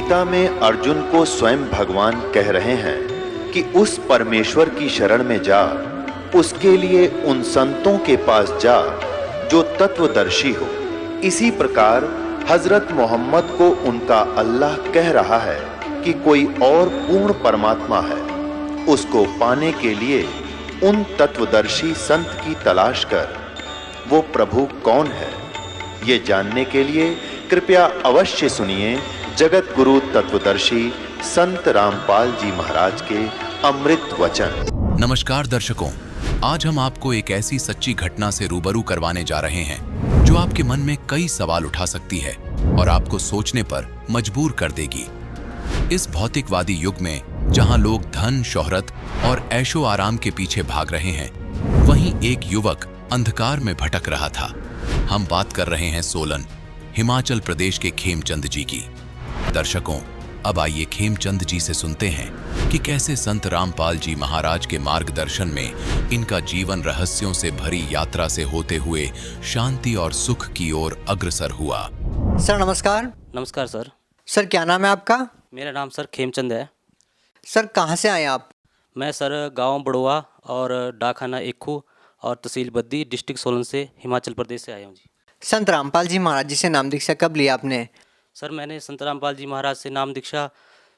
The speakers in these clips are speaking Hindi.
गीता में अर्जुन को स्वयं भगवान कह रहे हैं कि उस परमेश्वर की शरण में जा, उसके लिए उन संतों के पास जा जो तत्वदर्शी हो। इसी प्रकार हजरत मोहम्मद को उनका अल्लाह कह रहा है कि कोई और पूर्ण परमात्मा है, उसको पाने के लिए उन तत्वदर्शी संत की तलाश कर। वो प्रभु कौन है, ये जानने के लिए कृपया अवश्य सुनिए जगत गुरु तत्वदर्शी संत रामपाल जी महाराज के अमृत वचन। नमस्कार दर्शकों, आज हम आपको एक ऐसी सच्ची घटना से रूबरू करवाने जा रहे हैं जो आपके मन में कई सवाल उठा सकती है और आपको सोचने पर मजबूर कर देगी। इस भौतिकवादी युग में जहां लोग धन, शोहरत और ऐशो आराम के पीछे भाग रहे हैं, वहीं एक युवक अंधकार में भटक रहा था। हम बात कर रहे हैं सोलन, हिमाचल प्रदेश के खेमचंद जी की। दर्शकों, अब आइए खेमचंद जी से सुनते हैं कि कैसे संत रामपाल जी महाराज के मार्गदर्शन में इनका जीवन रहस्यों से भरी यात्रा से होते हुए शांति और सुख की ओर अग्रसर हुआ। सर नमस्कार। नमस्कार सर। सर क्या नाम है आपका? मेरा नाम सर खेमचंद है। सर कहाँ से आए आप? मैं सर गांव बड़ोआ और डाकखाना एकू और तहसील बद्दी, डिस्ट्रिक्ट सोलन से, हिमाचल प्रदेश से आया हूँ जी। संत रामपाल जी महाराज जी से नाम दीक्षा कब लिया आपने? सर मैंने संत रामपाल जी महाराज से नाम दीक्षा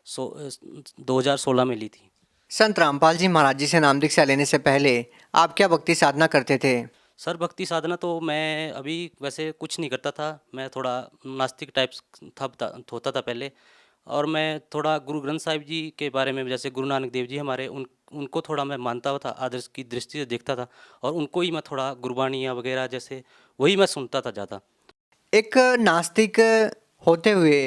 2016 में ली थी। संत रामपाल जी महाराज जी से नाम दीक्षा लेने से पहले आप क्या भक्ति साधना करते थे? सर भक्ति साधना तो मैं अभी वैसे कुछ नहीं करता था। मैं थोड़ा नास्तिक टाइप होता था पहले, और मैं थोड़ा गुरु ग्रंथ साहिब जी के बारे में, जैसे गुरु नानक देव जी हमारे, उनको थोड़ा मैं मानता था, आदर्श की दृष्टि से देखता था, और उनको ही मैं थोड़ा गुरबानियाँ वगैरह जैसे वही मैं सुनता था ज़्यादा। एक नास्तिक होते हुए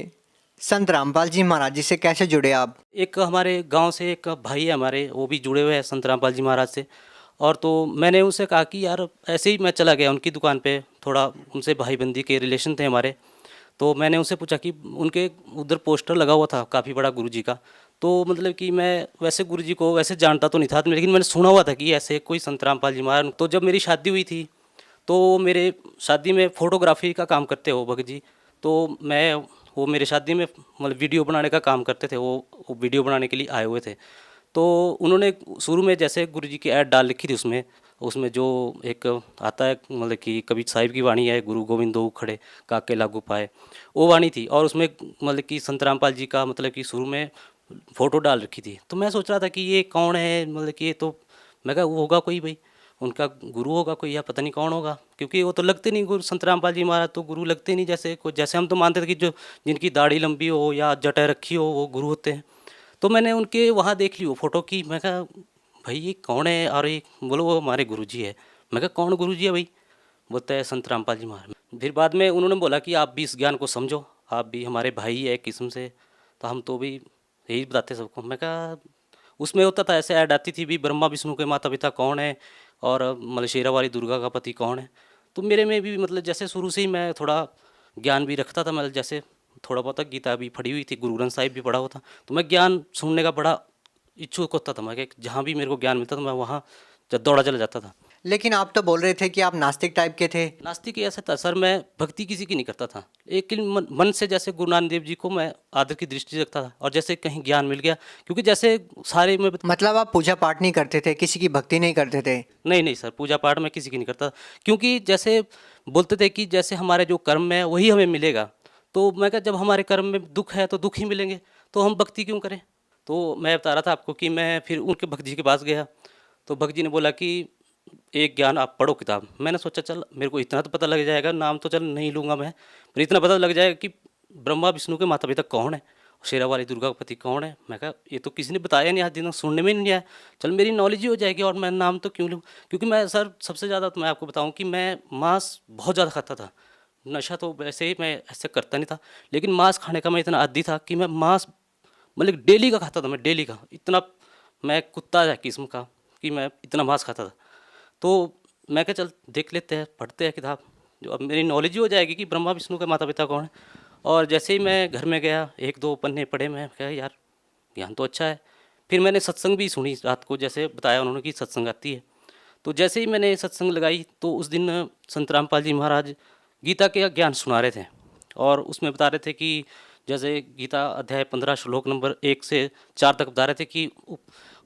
संत रामपाल जी महाराज जी से कैसे जुड़े आप? एक हमारे गांव से एक भाई है हमारे, वो भी जुड़े हुए हैं संत रामपाल जी महाराज से। और तो मैंने उनसे कहा कि यार ऐसे ही मैं चला गया उनकी दुकान पे, थोड़ा उनसे भाई बंदी के रिलेशन थे हमारे। तो मैंने उनसे पूछा कि उनके उधर पोस्टर लगा हुआ था काफ़ी बड़ा गुरुजी का। तो मतलब कि मैं वैसे गुरुजी को वैसे जानता तो नहीं था, लेकिन मैंने सुना हुआ था कि ऐसे कोई संत रामपाल जी महाराज। तो जब मेरी शादी हुई थी तो मेरे शादी में फ़ोटोग्राफी का काम करते हो भगत जी। तो वो मेरे शादी में मतलब वीडियो बनाने का काम करते थे। वो वीडियो बनाने के लिए आए हुए थे। तो उन्होंने शुरू में जैसे गुरुजी की ऐड डाल लिखी थी, उसमें जो एक आता है मतलब कि कबीर साहिब की वाणी है, गुरु गोविंद दो खड़े काके लागू पाए, वो वाणी थी। और उसमें मतलब कि संत रामपाल जी का मतलब कि शुरू में फ़ोटो डाल रखी थी। तो मैं सोच रहा था कि ये कौन है, मतलब कि ये तो मैं कहा वो होगा कोई भाई उनका गुरु होगा कोई, या पता नहीं कौन होगा, क्योंकि वो तो लगते नहीं गुरु। संत रामपाल जी महाराज तो गुरु लगते नहीं, जैसे हम तो मानते थे कि जो जिनकी दाढ़ी लंबी हो या जटा रखी हो वो गुरु होते हैं। तो मैंने उनके वहाँ देख ली वो फ़ोटो की। मैं कहा भाई ये कौन है? और ये बोलो वो हमारे गुरुजी है। मैं कहा कौन गुरुजी है भाई? बोलता है संत रामपाल जी महाराज। फिर बाद में उन्होंने बोला कि आप भी इस ज्ञान को समझो, आप भी हमारे भाई है किस्म से, तो हम तो भी यही बताते सबको। मैं कहा उसमें होता था ऐसे ऐड आती थी भी, ब्रह्मा विष्णु के माता पिता कौन है और मतलब शेरा वाली दुर्गा का पति कौन है। तो मेरे में भी मतलब जैसे शुरू से ही मैं थोड़ा ज्ञान भी रखता था, मतलब जैसे थोड़ा बहुत गीता भी पढ़ी हुई थी, गुरु ग्रंथ साहिब भी पढ़ा हुआ था। तो मैं ज्ञान सुनने का बड़ा इच्छुक होता था। मैं कि जहाँ भी मेरे को ज्ञान मिलता था मैं वहाँ दौड़ा चला जाता था। लेकिन आप तो बोल रहे थे कि आप नास्तिक टाइप के थे। नास्तिक ऐसा था सर, मैं भक्ति किसी की नहीं करता था, लेकिन मन से जैसे गुरु नानक देव जी को मैं आदर की दृष्टि से रखता था। और जैसे कहीं ज्ञान मिल गया, क्योंकि जैसे सारे में मतलब आप पूजा पाठ नहीं करते थे, किसी की भक्ति नहीं करते थे? नहीं सर, पूजा पाठ मैं किसी की नहीं करता, क्योंकि जैसे बोलते थे कि जैसे हमारे जो कर्म है वही हमें मिलेगा। तो मैं कहा जब हमारे कर्म में दुख है तो दुख ही मिलेंगे, तो हम भक्ति क्यों करें। तो मैं बता रहा था आपको कि मैं फिर उनके भक्त जी के पास गया। तो भक्त जी ने बोला कि एक ज्ञान आप पढ़ो किताब। मैंने सोचा चल मेरे को इतना तो पता लग जाएगा, नाम तो चल नहीं लूँगा मैं, पर इतना पता लग जाएगा कि ब्रह्मा विष्णु के माता पिता कौन है, शेरा वाली दुर्गा का पति कौन है। मैं कहा ये तो किसी ने बताया नहीं, आज दिन सुनने में नहीं आया, चल मेरी नॉलेज ही हो जाएगी और मैं नाम तो क्यों लूँ। क्योंकि मैं सर सबसे ज़्यादा तो मैं आपको बताऊँ कि मैं मांस बहुत ज़्यादा खाता था। नशा तो वैसे ही मैं ऐसे करता नहीं था, लेकिन मांस खाने का मैं इतना आदी था कि मैं मांस मतलब डेली का खाता था। मैं डेली का इतना, मैं कुत्ता है किस्म का कि मैं इतना मांस खाता था। तो मैं कहा चल देख लेते हैं, पढ़ते हैं किताब, जो अब मेरी नॉलेज ही हो जाएगी कि ब्रह्मा विष्णु के माता पिता कौन है। और जैसे ही मैं घर में गया, एक दो पन्ने पढ़े, मैं कहा यार ज्ञान तो अच्छा है। फिर मैंने सत्संग भी सुनी रात को, जैसे बताया उन्होंने कि सत्संग आती है। तो जैसे ही मैंने सत्संग लगाई तो उस दिन संत रामपाल जी महाराज गीता के ज्ञान सुना रहे थे, और उसमें बता रहे थे कि जैसे गीता अध्याय 15 श्लोक नंबर 1 से 4 तक बता रहे थे कि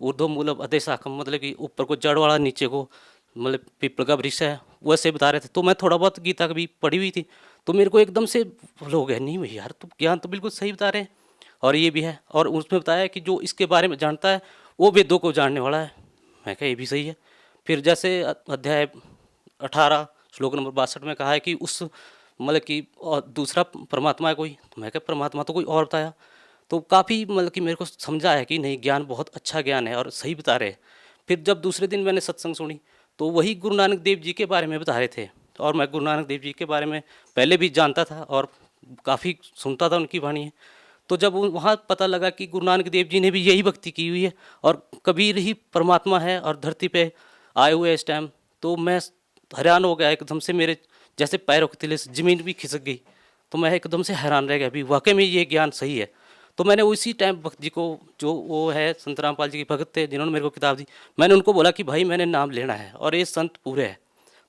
ऊर्ध्व मूलम अधे शाखम, मतलब कि ऊपर को जड़ वाला, नीचे को मतलब पीपल का वृक्ष है, वैसे बता रहे थे। तो मैं थोड़ा बहुत गीता कभी पढ़ी हुई थी, तो मेरे को एकदम से हो गया, नहीं भैया यार, तो ज्ञान तो बिल्कुल सही बता रहे हैं और ये भी है। और उसमें बताया कि जो इसके बारे में जानता है वो वेदों को जानने वाला है। मैं कहा ये भी सही है। फिर जैसे अध्याय 18 श्लोक नंबर 62 में कहा है कि उस मतलब कि और दूसरा परमात्मा है कोई, तो मैं कहा परमात्मा तो कोई और बताया। तो काफ़ी मतलब कि मेरे को समझा है कि नहीं, ज्ञान बहुत अच्छा ज्ञान है और सही बता रहे हैं। फिर जब दूसरे दिन मैंने सत्संग सुनी तो वही गुरु नानक देव जी के बारे में बता रहे थे। और मैं गुरु नानक देव जी के बारे में पहले भी जानता था और काफ़ी सुनता था उनकी वाणी। तो जब वहाँ पता लगा कि गुरु नानक देव जी ने भी यही भक्ति की हुई है और कबीर ही परमात्मा है और धरती पे आए हुए इस टाइम, तो मैं हैरान हो गया एकदम से। मेरे जैसे पैरों के तले से ज़मीन भी खिसक गई। तो मैं एकदम से हैरान रह गया, भी वाकई में ये ज्ञान सही है। तो मैंने उसी टाइम भक्त जी को, जो वो है संत रामपाल जी के भगत थे जिन्होंने मेरे को किताब दी, मैंने उनको बोला कि भाई मैंने नाम लेना है और ये संत पूरे हैं।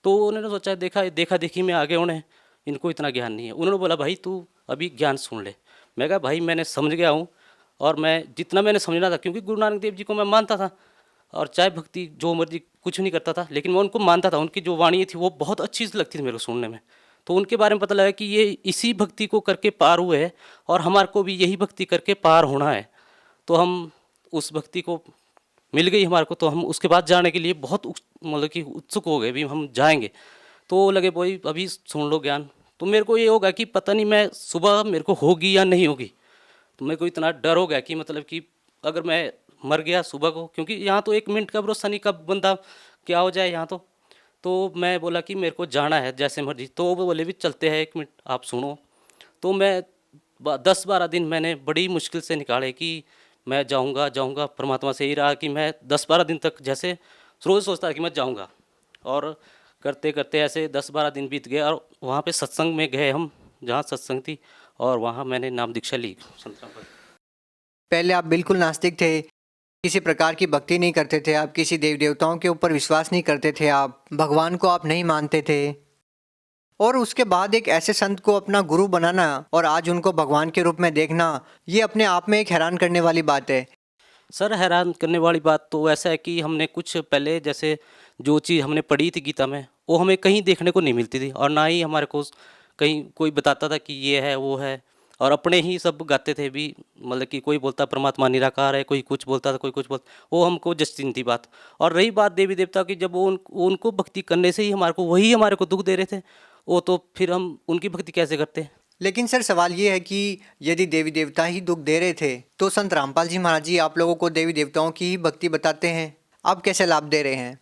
तो उन्होंने सोचा, देखा देखी में आगे उन्हें, इनको इतना ज्ञान नहीं है। उन्होंने बोला भाई तू अभी ज्ञान सुन ले। मैं कहा भाई मैंने समझ गया हूँ और मैं जितना मैंने समझना था, क्योंकि गुरु नानक देव जी को मैं मानता था और चाहे भक्ति जो मर्जी कुछ नहीं करता था, लेकिन मैं उनको मानता था। उनकी जो वाणी थी वो बहुत अच्छी लगती थी मेरे को सुनने में। तो उनके बारे में पता लगा कि ये इसी भक्ति को करके पार हुए हैं और हमारे को भी यही भक्ति करके पार होना है। तो हम उस भक्ति को मिल गई हमारे को, तो हम उसके बाद जाने के लिए बहुत मतलब कि उत्सुक हो गए, भी हम जाएंगे। तो लगे भाई अभी सुन लो ज्ञान। तो मेरे को ये होगा कि पता नहीं मैं सुबह मेरे को होगी या नहीं होगी। तो मेरे को इतना डर हो गया कि मतलब कि अगर मैं मर गया सुबह को, क्योंकि यहाँ तो 1 मिनट का भरोसा नहीं, कब बंदा क्या हो जाए यहाँ तो मैं बोला कि मेरे को जाना है जैसे मर्जी। तो वो बोले भी चलते हैं 1 मिनट आप सुनो। तो मैं 10-12 दिन मैंने बड़ी मुश्किल से निकाले कि मैं जाऊँगा। परमात्मा से ही रहा कि मैं 10-12 दिन तक जैसे रोज़ सोचता था कि मैं जाऊँगा। और करते करते ऐसे 10-12 दिन बीत गए और वहाँ पे सत्संग में गए हम, जहाँ सत्संग थी, और वहाँ मैंने नाम दीक्षा ली संत रामपाल। पहले आप बिल्कुल नास्तिक थे, किसी प्रकार की भक्ति नहीं करते थे, आप किसी देव देवताओं के ऊपर विश्वास नहीं करते थे, आप भगवान को आप नहीं मानते थे। और उसके बाद एक ऐसे संत को अपना गुरु बनाना और आज उनको भगवान के रूप में देखना, ये अपने आप में एक हैरान करने वाली बात है। सर हैरान करने वाली बात तो ऐसा है कि हमने कुछ पहले जैसे जो चीज़ हमने पढ़ी थी गीता में, वो हमें कहीं देखने को नहीं मिलती थी और ना ही हमारे को कहीं कोई बताता था कि ये है वो है। और अपने ही सब गाते थे भी, मतलब कि कोई बोलता परमात्मा निराकार है, कोई कुछ बोलता था, कोई कुछ बोलता, वो हमको जस्टिन थी बात। और रही बात देवी देवता की, जब वो उनको भक्ति करने से ही हमारे को दुख दे रहे थे, वो तो फिर हम उनकी भक्ति कैसे करते। लेकिन सर सवाल ये है कि यदि देवी देवता ही दुख दे रहे थे तो संत रामपाल जी महाराज जी आप लोगों को देवी देवताओं की ही भक्ति बताते हैं, आप कैसे लाभ दे रहे हैं?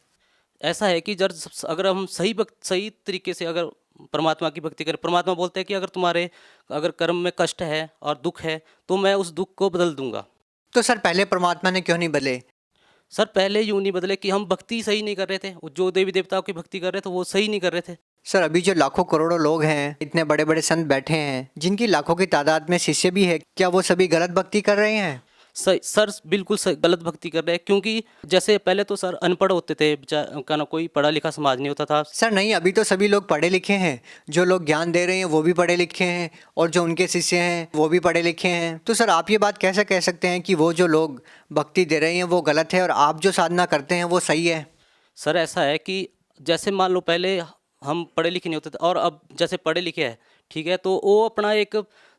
ऐसा है कि जब अगर हम सही तरीके से अगर परमात्मा की भक्ति करें, परमात्मा बोलते हैं कि अगर कर्म में कष्ट है और दुख है तो मैं उस दुख को बदल दूंगा। तो सर पहले परमात्मा ने क्यों नहीं बदले? सर पहले यूँ नहीं बदले कि हम भक्ति सही नहीं कर रहे थे, जो देवी देवताओं की भक्ति कर रहे थे वो सही नहीं कर रहे थे। सर अभी जो लाखों करोड़ों लोग हैं, इतने बड़े बड़े संत बैठे हैं जिनकी लाखों की तादाद में शिष्य भी है, क्या वो सभी गलत भक्ति कर रहे हैं? सर बिल्कुल गलत भक्ति कर रहे हैं, क्योंकि जैसे पहले तो सर अनपढ़ होते थे, का ना कोई पढ़ा लिखा समाज नहीं होता था। सर नहीं, अभी तो सभी लोग पढ़े लिखे हैं, जो लोग ज्ञान दे रहे हैं वो भी पढ़े लिखे हैं और जो उनके शिष्य हैं वो भी पढ़े लिखे हैं। तो सर आप ये बात कैसे कह सकते हैं कि वो जो लोग भक्ति दे रहे हैं वो गलत है और आप जो साधना करते हैं वो सही है? सर ऐसा है कि जैसे मान लो पहले हम पढ़े लिखे नहीं होते थे और अब जैसे पढ़े लिखे हैं, ठीक है, तो वो अपना एक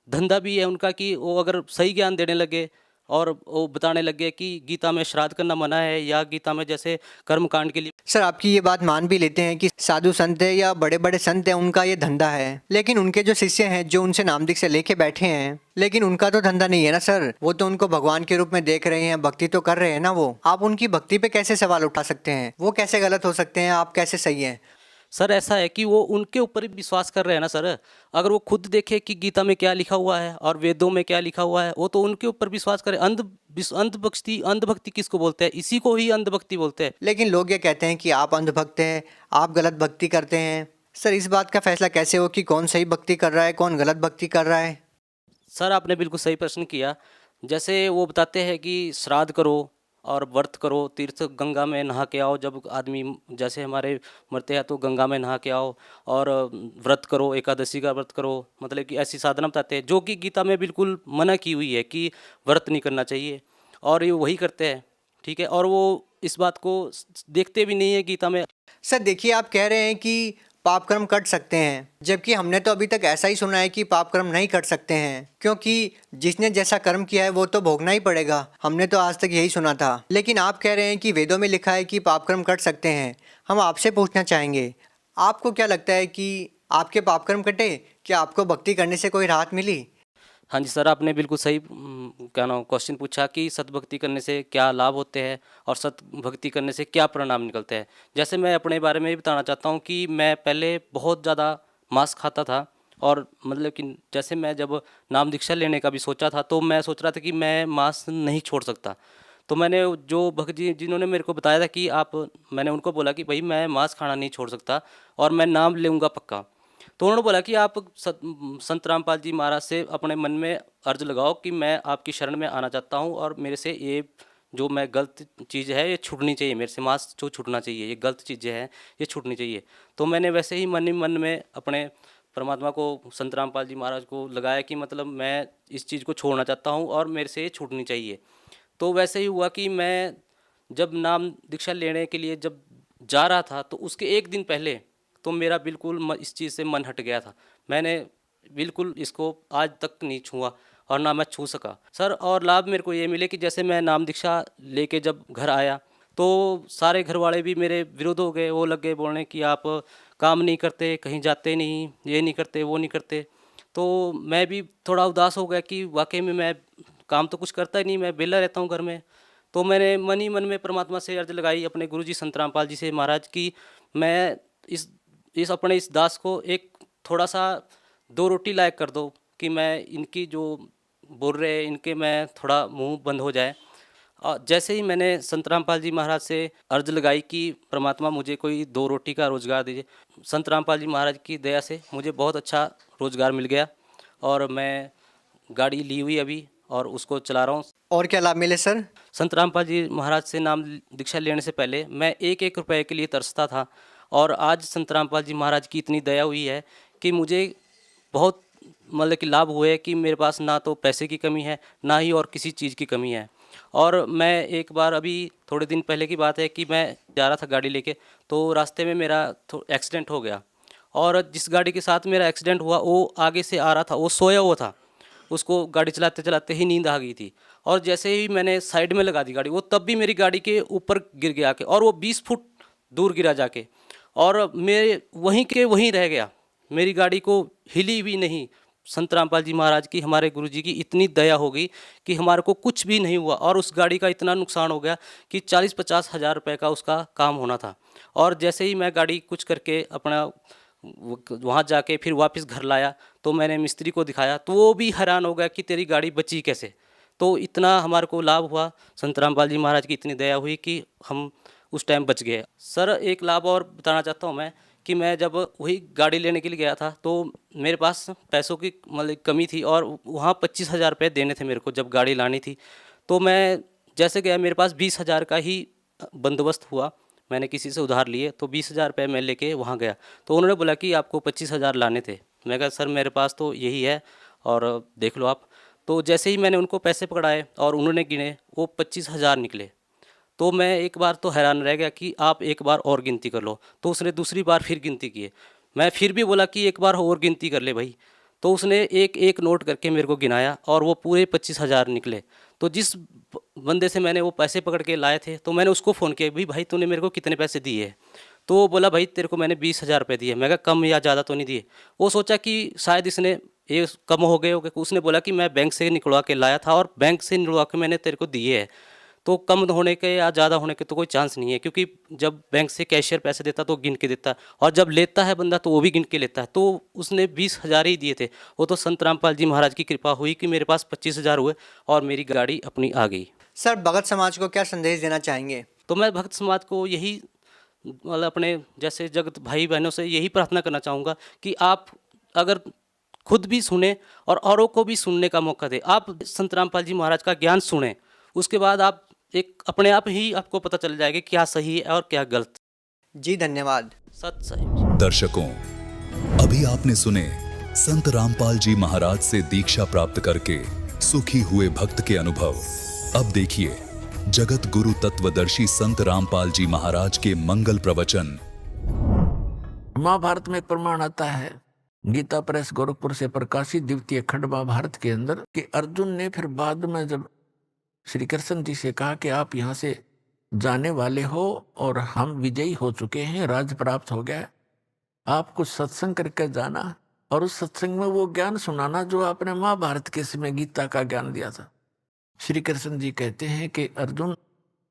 धंधा भी है उनका कि वो अगर सही ज्ञान देने लगे और वो बताने लगे कि गीता में श्राद्ध करना मना है या गीता में जैसे कर्म कांड के लिए। सर आपकी ये बात मान भी लेते हैं कि साधु संत है या बड़े बड़े संत हैं उनका ये धंधा है, लेकिन उनके जो शिष्य हैं जो उनसे नाम दीक्षा लेके बैठे हैं, लेकिन उनका तो धंधा नहीं है ना सर। वो तो उनको भगवान के रूप में देख रहे हैं, भक्ति तो कर रहे हैं ना वो। आप उनकी भक्ति पे कैसे सवाल उठा सकते हैं? वो कैसे गलत हो सकते हैं? आप कैसे सही हैं? सर ऐसा है कि वो उनके ऊपर ही विश्वास कर रहे हैं ना सर। अगर वो खुद देखे कि गीता में क्या लिखा हुआ है और वेदों में क्या लिखा हुआ है, वो तो उनके ऊपर विश्वास करे। अंधभक्ति किसको बोलते हैं? इसी को ही अंधभक्ति बोलते हैं। लेकिन लोग ये कहते हैं कि आप अंधभक्त हैं, आप गलत भक्ति करते हैं। सर इस बात का फैसला कैसे हो कि कौन सही भक्ति कर रहा है, कौन गलत भक्ति कर रहा है? सर आपने बिल्कुल सही प्रश्न किया। जैसे वो बताते हैं कि श्राद्ध करो और व्रत करो, तीर्थ गंगा में नहा के आओ। जब आदमी जैसे हमारे मरते हैं तो गंगा में नहा के आओ, और व्रत करो, एकादशी का व्रत करो। मतलब कि ऐसी साधना बताते हैं जो कि गीता में बिल्कुल मना की हुई है कि व्रत नहीं करना चाहिए, और ये वही करते हैं। ठीक है, और वो इस बात को देखते भी नहीं है गीता में। सर देखिए, आप कह रहे हैं कि पाप कर्म कर सकते हैं, जबकि हमने तो अभी तक ऐसा ही सुना है कि पाप कर्म नहीं कर सकते हैं, क्योंकि जिसने जैसा कर्म किया है वो तो भोगना ही पड़ेगा। हमने तो आज तक यही सुना था, लेकिन आप कह रहे हैं कि वेदों में लिखा है कि पाप कर्म कर सकते हैं। हम आपसे पूछना चाहेंगे, आपको क्या लगता है कि आपके पाप कर्म कटे? क्या आपको भक्ति करने से कोई राहत मिली? हाँ जी सर, आपने बिल्कुल सही क्या नाम क्वेश्चन पूछा कि सतभक्ति करने से क्या लाभ होते हैं और सतभक्ति करने से क्या परिणाम निकलते हैं। जैसे मैं अपने बारे में भी बताना चाहता हूँ कि मैं पहले बहुत ज़्यादा मांस खाता था, और मतलब कि जैसे मैं जब नाम दीक्षा लेने का भी सोचा था तो मैं सोच रहा था कि मैं मांस नहीं छोड़ सकता। तो मैंने जो भक्त जी जिन्होंने मेरे को बताया था कि मैंने उनको बोला कि भाई मैं मांस खाना नहीं छोड़ सकता और मैं नाम लूँगा पक्का। तो उन्होंने बोला कि आप संत रामपाल जी महाराज से अपने मन में अर्ज लगाओ कि मैं आपकी शरण में आना चाहता हूँ, और मेरे से ये जो मैं गलत चीज़ है ये छूटनी चाहिए, मेरे से मांस जो छूटना चाहिए, ये गलत चीज़ें हैं ये छूटनी चाहिए। तो मैंने वैसे ही मन ही मन में अपने परमात्मा को, संत रामपाल जी महाराज को लगाया कि मतलब मैं इस चीज़ को छोड़ना चाहता हूँ और मेरे से ये छूटनी चाहिए। तो वैसे ही हुआ कि मैं जब नाम दीक्षा लेने के लिए जब जा रहा था तो उसके एक दिन पहले तो मेरा बिल्कुल इस चीज़ से मन हट गया था। मैंने बिल्कुल इसको आज तक नहीं छुआ और ना मैं छू सका सर। और लाभ मेरे को ये मिले कि जैसे मैं नाम दीक्षा लेके जब घर आया तो सारे घर वाले भी मेरे विरोध हो गए। वो लग गए बोलने कि आप काम नहीं करते, कहीं जाते नहीं, ये नहीं करते, वो नहीं करते। तो मैं भी थोड़ा उदास हो गया कि वाकई में मैं काम तो कुछ करता ही नहीं, मैं बेला रहता हूँ घर में। तो मैंने मन ही मन में परमात्मा से अर्ज लगाई अपने गुरुजी संत रामपाल जी से महाराज की मैं इस अपने इस दास को एक थोड़ा सा 2 रोटी लायक कर दो कि मैं इनकी जो बोल रहे हैं इनके मैं थोड़ा मुंह बंद हो जाए। और जैसे ही मैंने संत रामपाल जी महाराज से अर्ज लगाई कि परमात्मा मुझे कोई 2 रोटी का रोज़गार दीजिए, संत रामपाल जी महाराज की दया से मुझे बहुत अच्छा रोज़गार मिल गया, और मैं गाड़ी ली हुई अभी और उसको चला रहा हूँ। और क्या लाभ मिले सर? संत रामपाल जी महाराज से नाम दीक्षा लेने से पहले मैं एक एक रुपए के लिए तरसता था, और आज संत रामपाल जी महाराज की इतनी दया हुई है कि मुझे बहुत मतलब कि लाभ हुए कि मेरे पास ना तो पैसे की कमी है, ना ही और किसी चीज़ की कमी है। और मैं एक बार अभी थोड़े दिन पहले की बात है कि मैं जा रहा था गाड़ी लेके, तो रास्ते में मेरा एक्सीडेंट हो गया, और जिस गाड़ी के साथ मेरा एक्सीडेंट हुआ वो आगे से आ रहा था, वो सोया हुआ था, उसको गाड़ी चलाते चलाते ही नींद आ गई थी। और जैसे ही मैंने साइड में लगा दी गाड़ी, वो तब भी मेरी गाड़ी के ऊपर गिर गया के, और वो 20 फुट दूर गिरा जाके, और मेरे वहीं के वहीं रह गया, मेरी गाड़ी को हिली भी नहीं। संत रामपाल जी महाराज की, हमारे गुरुजी की इतनी दया हो गई कि हमारे को कुछ भी नहीं हुआ, और उस गाड़ी का इतना नुकसान हो गया कि 40-50 हज़ार रुपये का उसका काम होना था। और जैसे ही मैं गाड़ी कुछ करके अपना वहाँ जाके फिर वापस घर लाया तो मैंने मिस्त्री को दिखाया, तो वो भी हैरान हो गया कि तेरी गाड़ी बची कैसे। तो इतना हमारे को लाभ हुआ, संत रामपाल जी महाराज की इतनी दया हुई कि हम उस टाइम बच गए। सर एक लाभ और बताना चाहता हूँ मैं कि मैं जब वही गाड़ी लेने के लिए गया था तो मेरे पास पैसों की मतलब कमी थी, और वहाँ 25,000 रुपये देने थे मेरे को जब गाड़ी लानी थी। तो मैं जैसे गया, मेरे पास 20,000 का ही बंदोबस्त हुआ, मैंने किसी से उधार लिए, तो 20,000 रुपये मैं लेके वहाँ गया। तो उन्होंने बोला कि आपको 25,000 लाने थे। मैं कहा सर मेरे पास तो यही है और देख लो आप। तो जैसे ही मैंने उनको पैसे पकड़ाए और उन्होंने गिने, वो 25,000 निकले। तो मैं एक बार तो हैरान रह गया कि आप एक बार और गिनती कर लो। तो उसने दूसरी बार फिर गिनती की है। मैं फिर भी बोला कि एक बार और गिनती कर ले भाई। तो उसने एक एक नोट करके मेरे को गिनाया और वो पूरे 25,000 निकले। तो जिस बंदे से मैंने वो पैसे पकड़ के लाए थे तो मैंने उसको फ़ोन किया, भाई तूने मेरे को कितने पैसे दिए है? तो वो बोला भाई तेरे को मैंने 20,000 रुपये दिए। मैं कहा कम या ज़्यादा तो नहीं दिए। वो सोचा कि शायद इसने ये कम हो गए होंगे। उसने बोला कि मैं बैंक से निकलवा के लाया था और बैंक से निकलवा के मैंने तेरे को दिए है, तो कम होने के या ज़्यादा होने के तो कोई चांस नहीं है, क्योंकि जब बैंक से कैशियर पैसे देता तो गिन के देता है, और जब लेता है बंदा तो वो भी गिन के लेता है। तो उसने 20,000 ही दिए थे। वो तो संत रामपाल जी महाराज की कृपा हुई कि मेरे पास 25,000 हुए और मेरी गाड़ी अपनी आ गई। सर भगत समाज को क्या संदेश देना चाहेंगे? तो मैं भक्त समाज को यही मतलब अपने जैसे जगत भाई बहनों से यही प्रार्थना करना चाहूँगा कि आप अगर खुद भी सुने और औरों को भी सुनने का मौका दें। आप संत रामपाल जी महाराज का ज्ञान सुने, उसके बाद आप एक अपने आप ही आपको पता चल जाएगा कि क्या सही है और क्या गलत। जी धन्यवाद। सत साहिब। दर्शकों, अभी आपने सुने संत रामपाल जी महाराज से दीक्षा प्राप्त करके सुखी हुए भक्त के अनुभव। अब देखिए जगत गुरु तत्वदर्शी संत रामपाल जी महाराज के मंगल प्रवचन। महाभारत में एक प्रमाण आता है, गीता प्रेस गोरखपुर से प्रकाशित द्वितीय खंड महाभारत के अंदर, कि अर्जुन ने फिर बाद में जब श्री कृष्ण जी से कहा कि आप यहाँ से जाने वाले हो और हम विजयी हो चुके हैं, राज प्राप्त हो गया, आप कुछ सत्संग करके जाना और उस सत्संग में वो ज्ञान सुनाना जो आपने महाभारत के समय गीता का ज्ञान दिया था। श्री कृष्ण जी कहते हैं कि अर्जुन,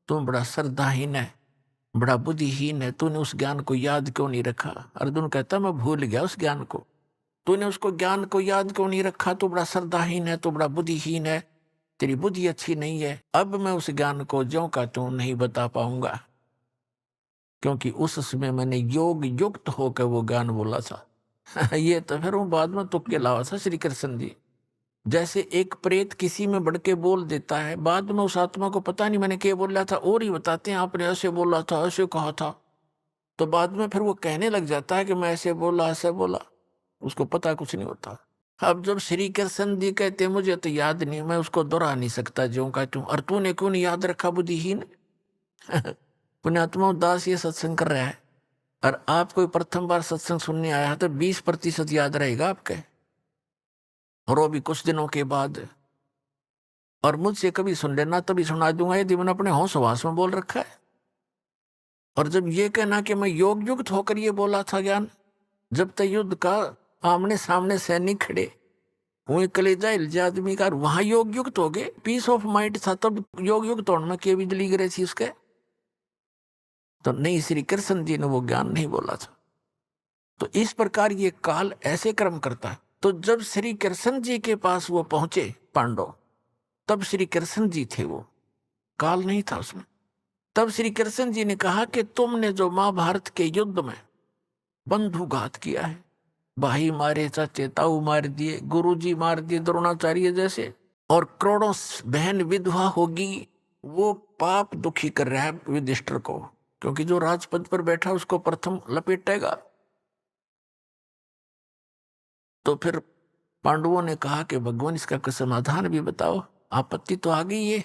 तुम बड़ा श्रद्धाहीन है, बड़ा बुद्धिहीन है, तूने उस ज्ञान को याद क्यों नहीं रखा? अर्जुन कहता, मैं भूल गया उस ज्ञान को। तूने उसको ज्ञान को याद क्यों नहीं रखा? तो बड़ा श्रद्धाहीन है, तो बड़ा बुद्धिहीन है, तेरी बुद्धि अच्छी नहीं है। अब मैं उस ज्ञान को ज्यों का त्यों नहीं बता पाऊंगा, क्योंकि उस समय मैंने योग युक्त होकर वो ज्ञान बोला था। ये तो फिर वो बाद में तुक्के लावा था श्री कृष्ण जी। जैसे एक प्रेत किसी में बढ़ के बोल देता है, बाद में उस आत्मा को पता नहीं मैंने क्या बोला था, और ही बताते हैं आपने ऐसे बोला था, ऐसे कहा था, तो बाद में फिर वो कहने लग जाता है कि मैं ऐसे बोला, ऐसे बोला, उसको पता कुछ नहीं होता। अब जब श्री कृष्ण जी कहते मुझे तो याद नहीं, मैं उसको दोहरा नहीं सकता ज्यों का त्यों, और तूने क्यों नहीं याद रखा बुद्धिहीन? पुण्यात्मा दास ये सत्संग कर रहा है और आप कोई प्रथम बार सत्संग सुनने आया तो 20% याद रहेगा आपके, और वो भी कुछ दिनों के बाद। और मुझसे कभी सुन लेना, तभी सुना दूंगा यदि मैंने अपने होश हवास में बोल रखा है। और जब ये कहना कि मैं योग युक्त होकर ये बोला था ज्ञान, जब तक युद्ध का आमने सामने सैनिक खड़े वही कलेजा हिलजा आदमी का, वहां योग युक्त हो गए, पीस ऑफ माइंड था, तब योग युक्त होने में क्या बिजली गिरे थी उसके? तो नहीं, श्री कृष्ण जी ने वो ज्ञान नहीं बोला था। तो इस प्रकार ये काल ऐसे कर्म करता है। तो जब श्री कृष्ण जी के पास वो पहुंचे पांडव, तब श्री कृष्ण जी थे, वो काल नहीं था उसमें। तब श्री कृष्ण जी ने कहा कि तुमने जो महाभारत के युद्ध में बंधुघात किया है, भाई मारे, चाचे ताऊ मार दिए, गुरुजी मार दिए द्रोणाचार्य जैसे, और करोड़ों बहन विधवा होगी, वो पाप दुखी कर रहा है युधिष्ठिर को, क्योंकि जो राजपद पर बैठा उसको प्रथम लपेटेगा। तो फिर पांडवों ने कहा कि भगवान इसका कोई समाधान भी बताओ, आपत्ति तो आ गई है।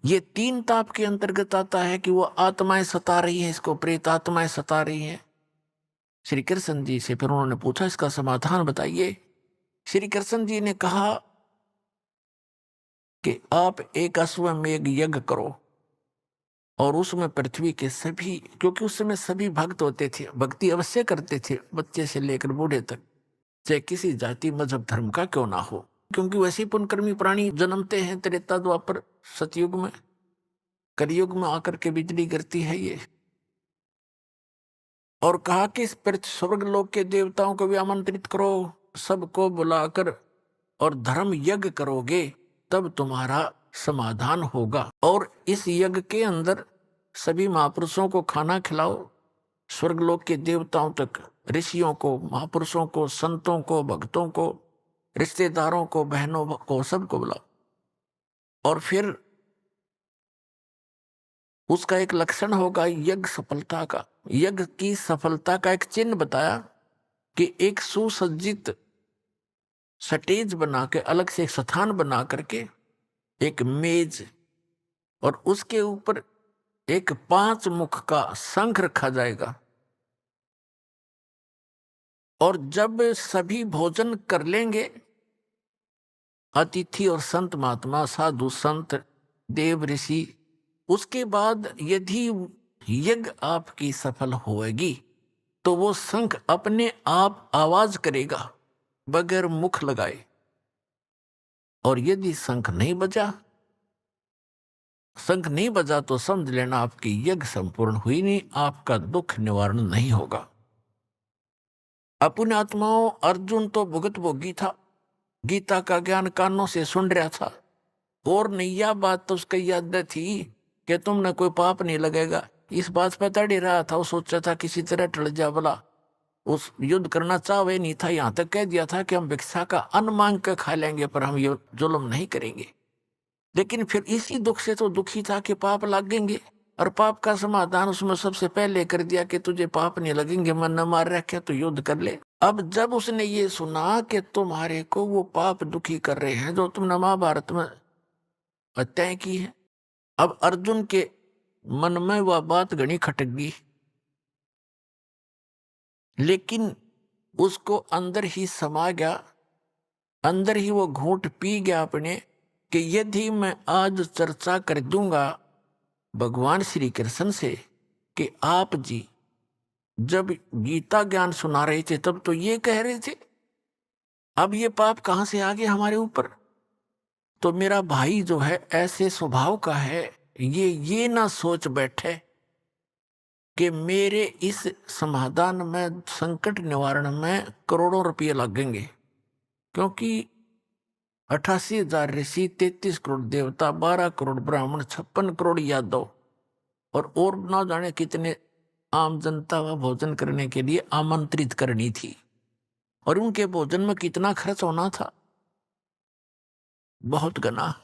ये 3 ताप के अंतर्गत आता है कि वो आत्माएं सता रही है, इसको प्रेत आत्माएं सता रही हैं। श्री कृष्ण जी से फिर उन्होंने पूछा इसका समाधान बताइए। श्री कृष्ण जी ने कहा कि आप एक अश्वमेघ यज्ञ करो और उसमें पृथ्वी के सभी, क्योंकि उस समय सभी भक्त होते थे, भक्ति अवश्य करते थे, बच्चे से लेकर बूढ़े तक, चाहे किसी जाति मजहब धर्म का क्यों ना हो, क्योंकि वैसे ही पुण्यकर्मी प्राणी जन्मते हैं त्रेता द्वापर सतयुग में, कलयुग में आकर के बिजली गिरती है ये। और कहा कि इस स्वर्ग लोक के देवताओं को भी आमंत्रित करो, सबको बुलाकर और धर्म यज्ञ करोगे तब तुम्हारा समाधान होगा। और इस यज्ञ के अंदर सभी महापुरुषों को खाना खिलाओ, स्वर्गलोक के देवताओं तक, ऋषियों को, महापुरुषों को, संतों को, भक्तों को, रिश्तेदारों को, बहनों को, सबको बुलाओ। और फिर उसका एक लक्षण होगा यज्ञ सफलता का। यज्ञ की सफलता का एक चिन्ह बताया कि एक सुसज्जित स्टेज बना के, अलग से एक स्थान बना करके, एक मेज, और उसके ऊपर एक 5 मुख का शंख रखा जाएगा। और जब सभी भोजन कर लेंगे, अतिथि और संत महात्मा, साधु संत, देव ऋषि, उसके बाद यदि यज्ञ आपकी सफल होएगी तो वो शंख अपने आप आवाज करेगा बगैर मुख लगाए। और यदि शंख नहीं बजा तो समझ लेना आपकी यज्ञ संपूर्ण हुई नहीं, आपका दुख निवारण नहीं होगा। अपने आत्माओं, अर्जुन तो भुगत भोगी था, गीता का ज्ञान कानों से सुन रहा था, और नैया बात तो उसकी याद थी कि तुमने कोई पाप नहीं लगेगा, इस बात पर तड़ रहा था। वो सोचा था किसी तरह टल जा, भला उस युद्ध करना चाहे नहीं था, यहाँ तक कह दिया था कि हम भिक्षा का अन्न मांग कर खा लेंगे पर हम ये जुल्म नहीं करेंगे। लेकिन फिर इसी दुख से तो दुखी था कि पाप लगेंगे, और पाप का समाधान उसमें सबसे पहले कर दिया कि तुझे पाप नहीं लगेंगे, मन न मार रखे तो युद्ध कर ले। अब जब उसने ये सुना कि तुम्हारे को वो पाप दुखी कर रहे हैं जो तुमने महाभारत में हत्याएं की है, अब अर्जुन के मन में वह बात घनी खटक गई, लेकिन उसको अंदर ही समा गया, अंदर ही वो घूंट पी गया अपने, कि यदि मैं आज चर्चा कर दूंगा भगवान श्री कृष्ण से कि आप जी जब गीता ज्ञान सुना रहे थे तब तो ये कह रहे थे, अब ये पाप कहां से आ गया हमारे ऊपर। तो मेरा भाई जो है ऐसे स्वभाव का है, ये ना सोच बैठे कि मेरे इस समाधान में, संकट निवारण में करोड़ों रुपये लगेंगे, क्योंकि 88,000 ऋषि, 33 करोड़ देवता, 12 करोड़ ब्राह्मण, 56 करोड़ यादव और ना जाने कितने आम जनता व भोजन करने के लिए आमंत्रित करनी थी, और उनके भोजन में कितना खर्च होना था, बहुत गना।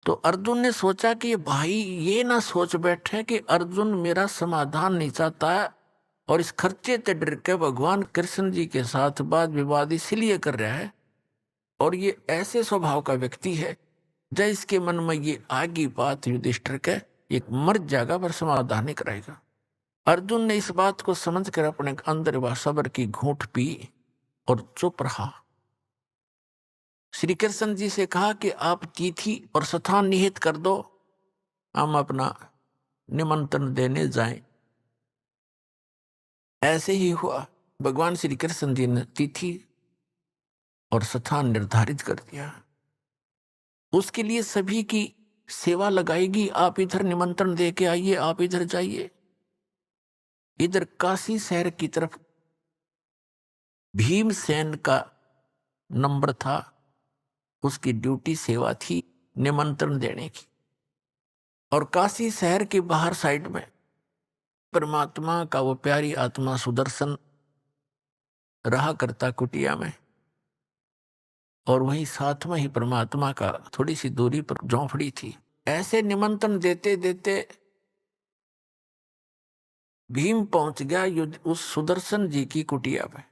तो अर्जुन ने सोचा कि भाई ये ना सोच बैठे कि अर्जुन मेरा समाधान नहीं चाहता है और इस खर्चे से डर के भगवान कृष्ण जी के साथ वाद विवाद इसलिए कर रहा है, और ये ऐसे स्वभाव का व्यक्ति है जब इसके मन में ये आगी बात युधिष्ठिर के एक मर जाएगा पर समाधान नहीं कराएगा। अर्जुन ने इस बात को समझकर अपने अंदर वह सब्र की घूंट पी और चुप रहा। श्री कृष्ण जी से कहा कि आप तिथि और स्थान निहित कर दो, हम अपना निमंत्रण देने जाएं। ऐसे ही हुआ, भगवान श्री कृष्ण जी ने तिथि और स्थान निर्धारित कर दिया। उसके लिए सभी की सेवा लगाएगी, आप इधर निमंत्रण दे के आइए, आप इधर जाइए। इधर काशी शहर की तरफ भीमसेन का नंबर था, उसकी ड्यूटी सेवा थी निमंत्रण देने की, और काशी शहर के बाहर साइड में परमात्मा का वो प्यारी आत्मा सुदर्शन रहा करता कुटिया में, और वहीं साथ में ही परमात्मा का थोड़ी सी दूरी पर झोंपड़ी थी। ऐसे निमंत्रण देते देते भीम पहुंच गया उस सुदर्शन जी की कुटिया में।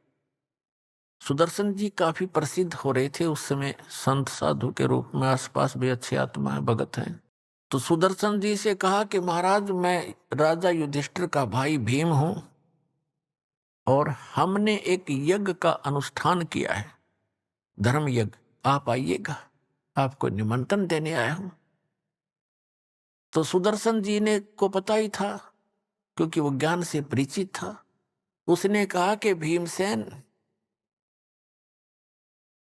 सुदर्शन जी काफी प्रसिद्ध हो रहे थे उस समय, संत साधु के रूप में, आसपास भी अच्छे आत्मा है, भगत हैं। तो सुदर्शन जी से कहा कि महाराज मैं राजा युधिष्ठिर का भाई भीम हूं, और हमने एक यज्ञ का अनुष्ठान किया है, धर्म यज्ञ, आप आइएगा, आपको निमंत्रण देने आया हूं। तो सुदर्शन जी ने को पता ही था, क्योंकि वो ज्ञान से परिचित था। उसने कहा कि भीमसेन,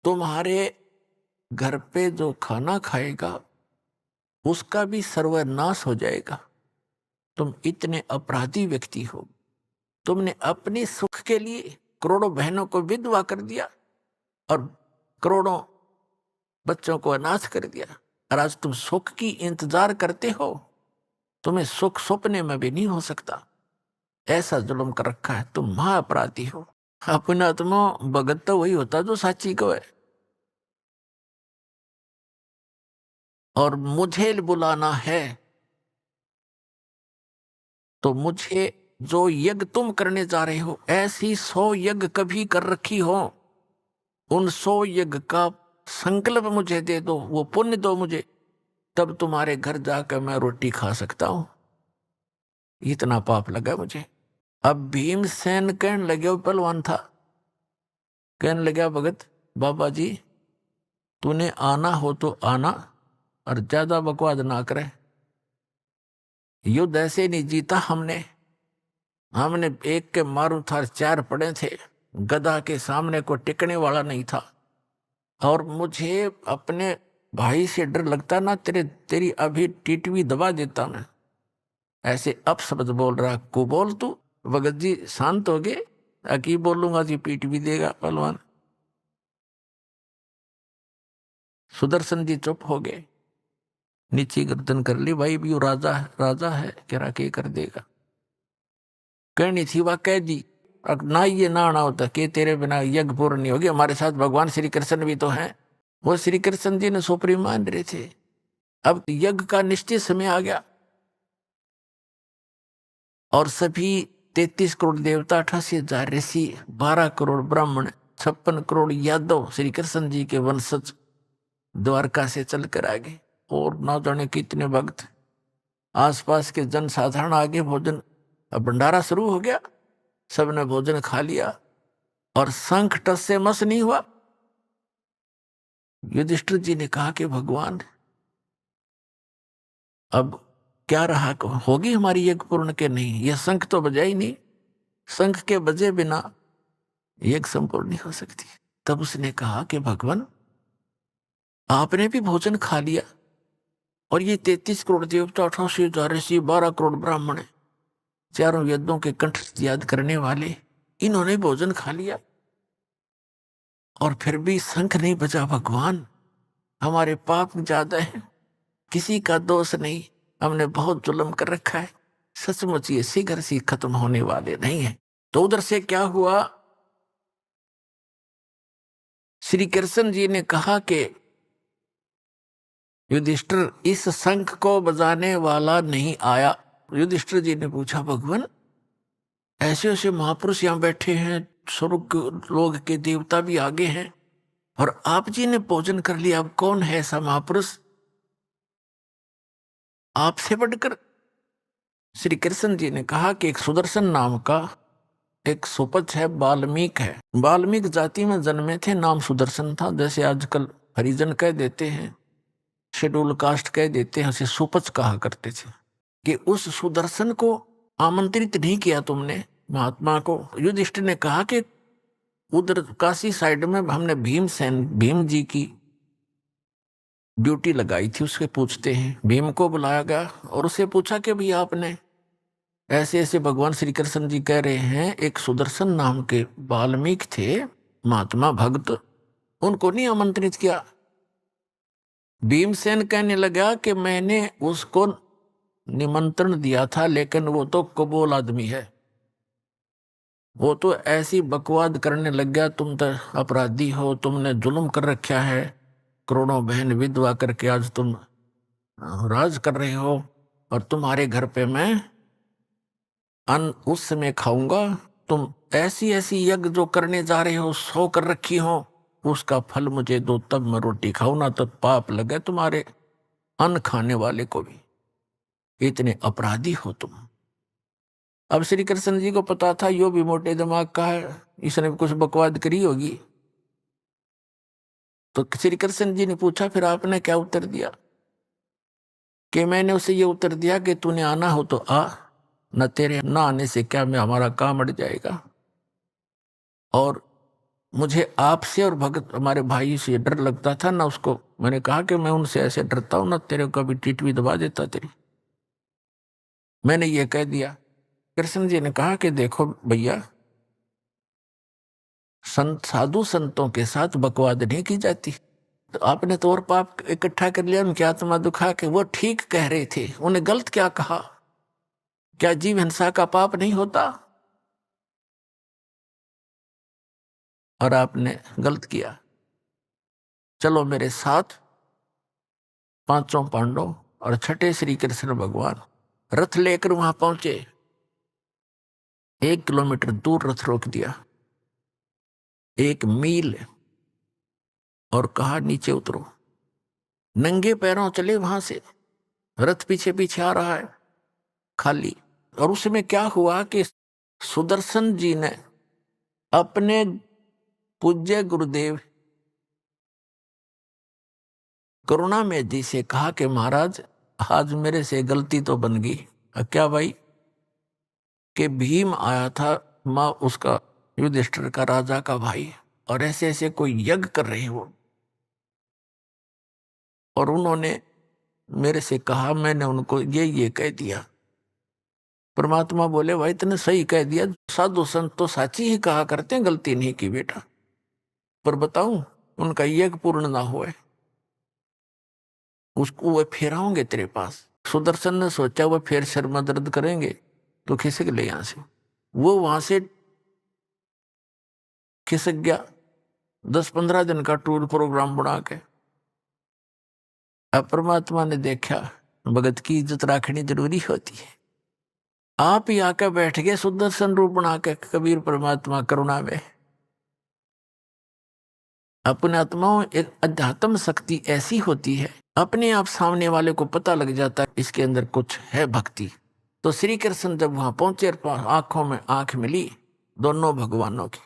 तुम्हारे घर पे जो खाना खाएगा उसका भी सर्वनाश हो जाएगा। तुम इतने अपराधी व्यक्ति हो, तुमने अपने सुख के लिए करोड़ों बहनों को विधवा कर दिया और करोड़ों बच्चों को अनाथ कर दिया, और आज तुम सुख की इंतजार करते हो, तुम्हें सुख सपने में भी नहीं हो सकता, ऐसा जुल्म कर रखा है, तुम महाअपराधी हो। अपना आत्मा भगत तो वही होता जो साची को है, और मुझे बुलाना है तो मुझे जो यज्ञ तुम करने जा रहे हो, ऐसी 100 यज्ञ कभी कर रखी हो, उन 100 यज्ञ का संकल्प मुझे दे दो, वो पुण्य दो मुझे, तब तुम्हारे घर जाकर मैं रोटी खा सकता हूं। इतना पाप लगा मुझे। अब भीमसेन कहने लगे, वो पहलवान था, कहने लगा भगत बाबा जी, तूने आना हो तो आना, और ज्यादा बकवाद ना करे, युद्ध ऐसे नहीं जीता हमने एक के मारू था, 4 पड़े थे, गधा के सामने को टिकने वाला नहीं था, और मुझे अपने भाई से डर लगता ना, तेरी अभी टीटवी दबा देता मैं। ऐसे अपशब्द बोल रहा, को बोल तू। भगत जी शांत हो गए, अकी बोलूंगा जी पीट भी देगा पहलवान। सुदर्शन जी चुप हो गए, नीचे गर्दन कर ली, भाई भी राजा है कह के कर देगा। कहनी थी वह कह दी, ना ये ना आना होता कि तेरे बिना यज्ञ पूर्ण नहीं होगी, हमारे साथ भगवान श्री कृष्ण भी तो हैं। वो श्री कृष्ण जी ने सोपरी मान रहे थे, अब यज्ञ का निश्चित समय आ गया और सभी 33 करोड़ देवता, 88,000 ऋषि, 12 करोड़ ब्राह्मण, 56 करोड़ यादव श्री कृष्ण जी के वंशज द्वारका से चलकर आ गए। और ना जाने कितने भक्त, आसपास के जनसाधारण आगे भोजन, अब भंडारा शुरू हो गया। सबने भोजन खा लिया और शंख टस से मस नहीं हुआ। युधिष्ठिर जी ने कहा कि भगवान अब क्या रहा, होगी हमारी यज्ञ पूर्ण के नहीं? यह शंख तो बजा ही नहीं, शंख के बजे बिना यज्ञ संपूर्ण नहीं हो सकती। तब उसने कहा कि भगवान आपने भी भोजन खा लिया और ये 33 करोड़ देवता, 88,000 ऋषि, 12 करोड़ ब्राह्मण, चारों वेदों के कंठ याद करने वाले, इन्होंने भोजन खा लिया और फिर भी शंख नहीं बजा। भगवान हमारे पाप ज्यादा है, किसी का दोष नहीं, हमने बहुत जुल्म कर रखा है, सचमुच ये शीघ्र से खत्म होने वाले नहीं है। तो उधर से क्या हुआ, श्री कृष्ण जी ने कहा कि युधिष्ठिर इस शंख को बजाने वाला नहीं आया। युधिष्ठिर जी ने पूछा भगवान ऐसे ऐसे महापुरुष यहाँ बैठे हैं, स्वर्ग लोग के देवता भी आगे हैं और आप जी ने भोजन कर लिया, अब कौन है ऐसा महापुरुष आपसे बढ़कर? श्री कृष्ण जी ने कहा कि एक सुदर्शन नाम का एक सुपच है, वाल्मीक है, वाल्मीक जाति में जन्मे थे, नाम सुदर्शन था। जैसे आजकल हरिजन कह देते हैं, शेड्यूल कास्ट कह देते हैं, उसे सुपच कहा करते थे। कि उस सुदर्शन को आमंत्रित नहीं किया तुमने महात्मा को? युधिष्ठिर ने कहा कि उधर काशी साइड में हमने भीम जी की ड्यूटी लगाई थी, उसके पूछते हैं। भीम को बुलाया गया और उससे पूछा कि भाई आपने ऐसे ऐसे भगवान श्री कृष्ण जी कह रहे हैं, एक सुदर्शन नाम के वाल्मीकि थे महात्मा भक्त, उनको नहीं आमंत्रित किया? भीमसेन कहने लगा कि मैंने उसको निमंत्रण दिया था, लेकिन वो तो कबूल आदमी है, वो तो ऐसी बकवाद करने लग गया, तुम तो अपराधी हो, तुमने जुल्म कर रखा है, करोड़ों बहन विधवा करके आज तुम राज कर रहे हो और तुम्हारे घर पे मैं अन्न उस समय खाऊंगा, तुम ऐसी ऐसी यज्ञ जो करने जा रहे हो, 100 कर रखी हो, उसका फल मुझे दो, तब मैं रोटी खाऊं, ना तो पाप लगे तुम्हारे अन्न खाने वाले को भी, इतने अपराधी हो तुम। अब श्री कृष्ण जी को पता था यो भी मोटे दिमाग का है, इसने कुछ बकवाद करी होगी। तो श्री कृष्ण जी ने पूछा फिर आपने क्या उत्तर दिया? कि मैंने उसे ये उत्तर दिया कि तूने आना हो तो आ, न तेरे न आने से क्या मैं हमारा काम अड़ जाएगा, और मुझे आपसे और भगत हमारे भाई से डर लगता था ना उसको। मैंने कहा कि मैं उनसे ऐसे डरता हूं ना, तेरे को कभी टीट भी दबा देता तेरी। मैंने ये कह दिया। कृष्ण जी ने कहा कि देखो भैया, साधु संतों के साथ बकवाद नहीं की जाती। तो आपने तो और पाप इकट्ठा कर लिया, उनकी आत्मा दुखा के। वो ठीक कह रहे थे, उन्हें गलत क्या कहा? क्या जीव हिंसा का पाप नहीं होता? और आपने गलत किया। चलो मेरे साथ। पांचों पांडव और छठे श्री कृष्ण भगवान रथ लेकर वहां पहुंचे। 1 किलोमीटर दूर रथ रोक दिया, 1 मील, और कहा नीचे उतरो। नंगे पैरों चले वहां से, रथ पीछे पीछे आ रहा है खाली। और उसमें क्या हुआ कि सुदर्शन जी ने अपने पूज्य गुरुदेव करुणामय जी से कहा कि महाराज आज मेरे से गलती तो बन गई। क्या भाई? कि भीम आया था, माँ उसका युधिष्ठिर का राजा का भाई, और ऐसे ऐसे कोई यज्ञ कर रहे हो, और उन्होंने मेरे से कहा, मैंने उनको ये कह दिया। परमात्मा बोले भाई तूने सही कह दिया, साधु संत तो साची ही कहा करते हैं, गलती नहीं की बेटा। पर बताऊं, उनका यज्ञ पूर्ण ना हुए, उसको वो फिर आओगे तेरे पास। सुदर्शन ने सोचा वो फिर सिर में दर्द करेंगे तो खिसक ले यहां से। वो वहां से खिसक गया। 10-15 दिन का टूर प्रोग्राम बना के अब परमात्मा ने देखा भगत की इज्जत रखनी जरूरी होती है। आप ही आके बैठ गए सुदर्शन रूप बना के कबीर परमात्मा करुणा में। अपने आत्माओं एक अध्यात्म शक्ति ऐसी होती है, अपने आप सामने वाले को पता लग जाता है इसके अंदर कुछ है भक्ति। तो श्री कृष्ण जब वहां पहुंचे, आंखों में आंख मिली दोनों भगवानों की,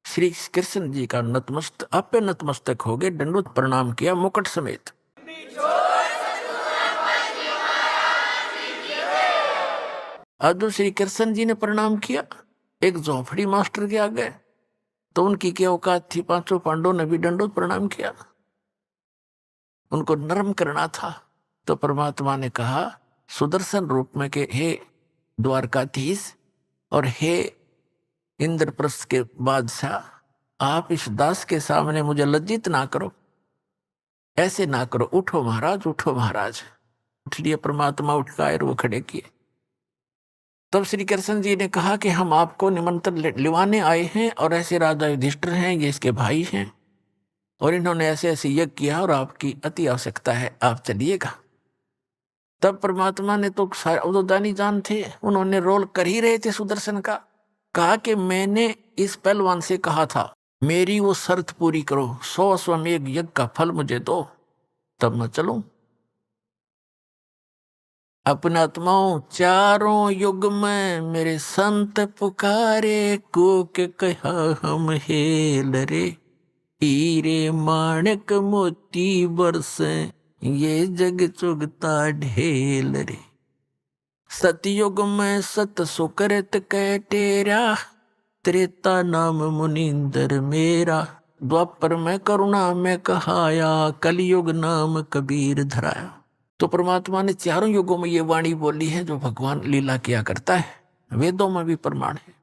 श्री कृष्ण जी का नतमस्तक हो गए, दंडवत प्रणाम किया मुकुट समेत। अब श्री कृष्ण जी ने प्रणाम किया एक झोंपड़ी मास्टर के आगे, तो उनकी क्या औकात थी, पांचों पांडवों ने भी दंडवत प्रणाम किया, उनको नरम करना था। तो परमात्मा ने कहा सुदर्शन रूप में के हे द्वारकाधीश और हे इंद्रप्रस्थ के बादशाह, आप इस दास के सामने मुझे लज्जित ना करो, ऐसे ना करो, उठो महाराज, उठो महाराज। उठ लिए परमात्मा, उठकाए वो खड़े किए। तब श्री कृष्ण जी ने कहा कि हम आपको निमंत्रण लिवाने आए हैं और ऐसे राजा युधिष्ठिर हैं, ये इसके भाई हैं और इन्होंने ऐसे ऐसे यज्ञ किया और आपकी अति आवश्यकता है, आप चलिएगा। तब परमात्मा ने तो दानी जान थे, उन्होंने रोल कर ही रहे थे सुदर्शन का, कहा कि मैंने इस पहलवान से कहा था मेरी वो शर्त पूरी करो, 100 अश्वमेध यज्ञ का फल मुझे दो, तब मैं चलूं। अपना आत्माओं चारों युग में मेरे संत पुकारे, को के कहा हम हेल रे, हीरे माणक मोती बरसे, ये जग चुगता ढेल रे। सतयुग में सत सुकृत कह टेरा, त्रेता नाम मुनिंदर मेरा, द्वापर में करुणा में कहाया, कलयुग नाम कबीर धराया। तो परमात्मा ने चारों युगों में ये वाणी बोली है जो भगवान लीला किया करता है, वेदों में भी प्रमाण है।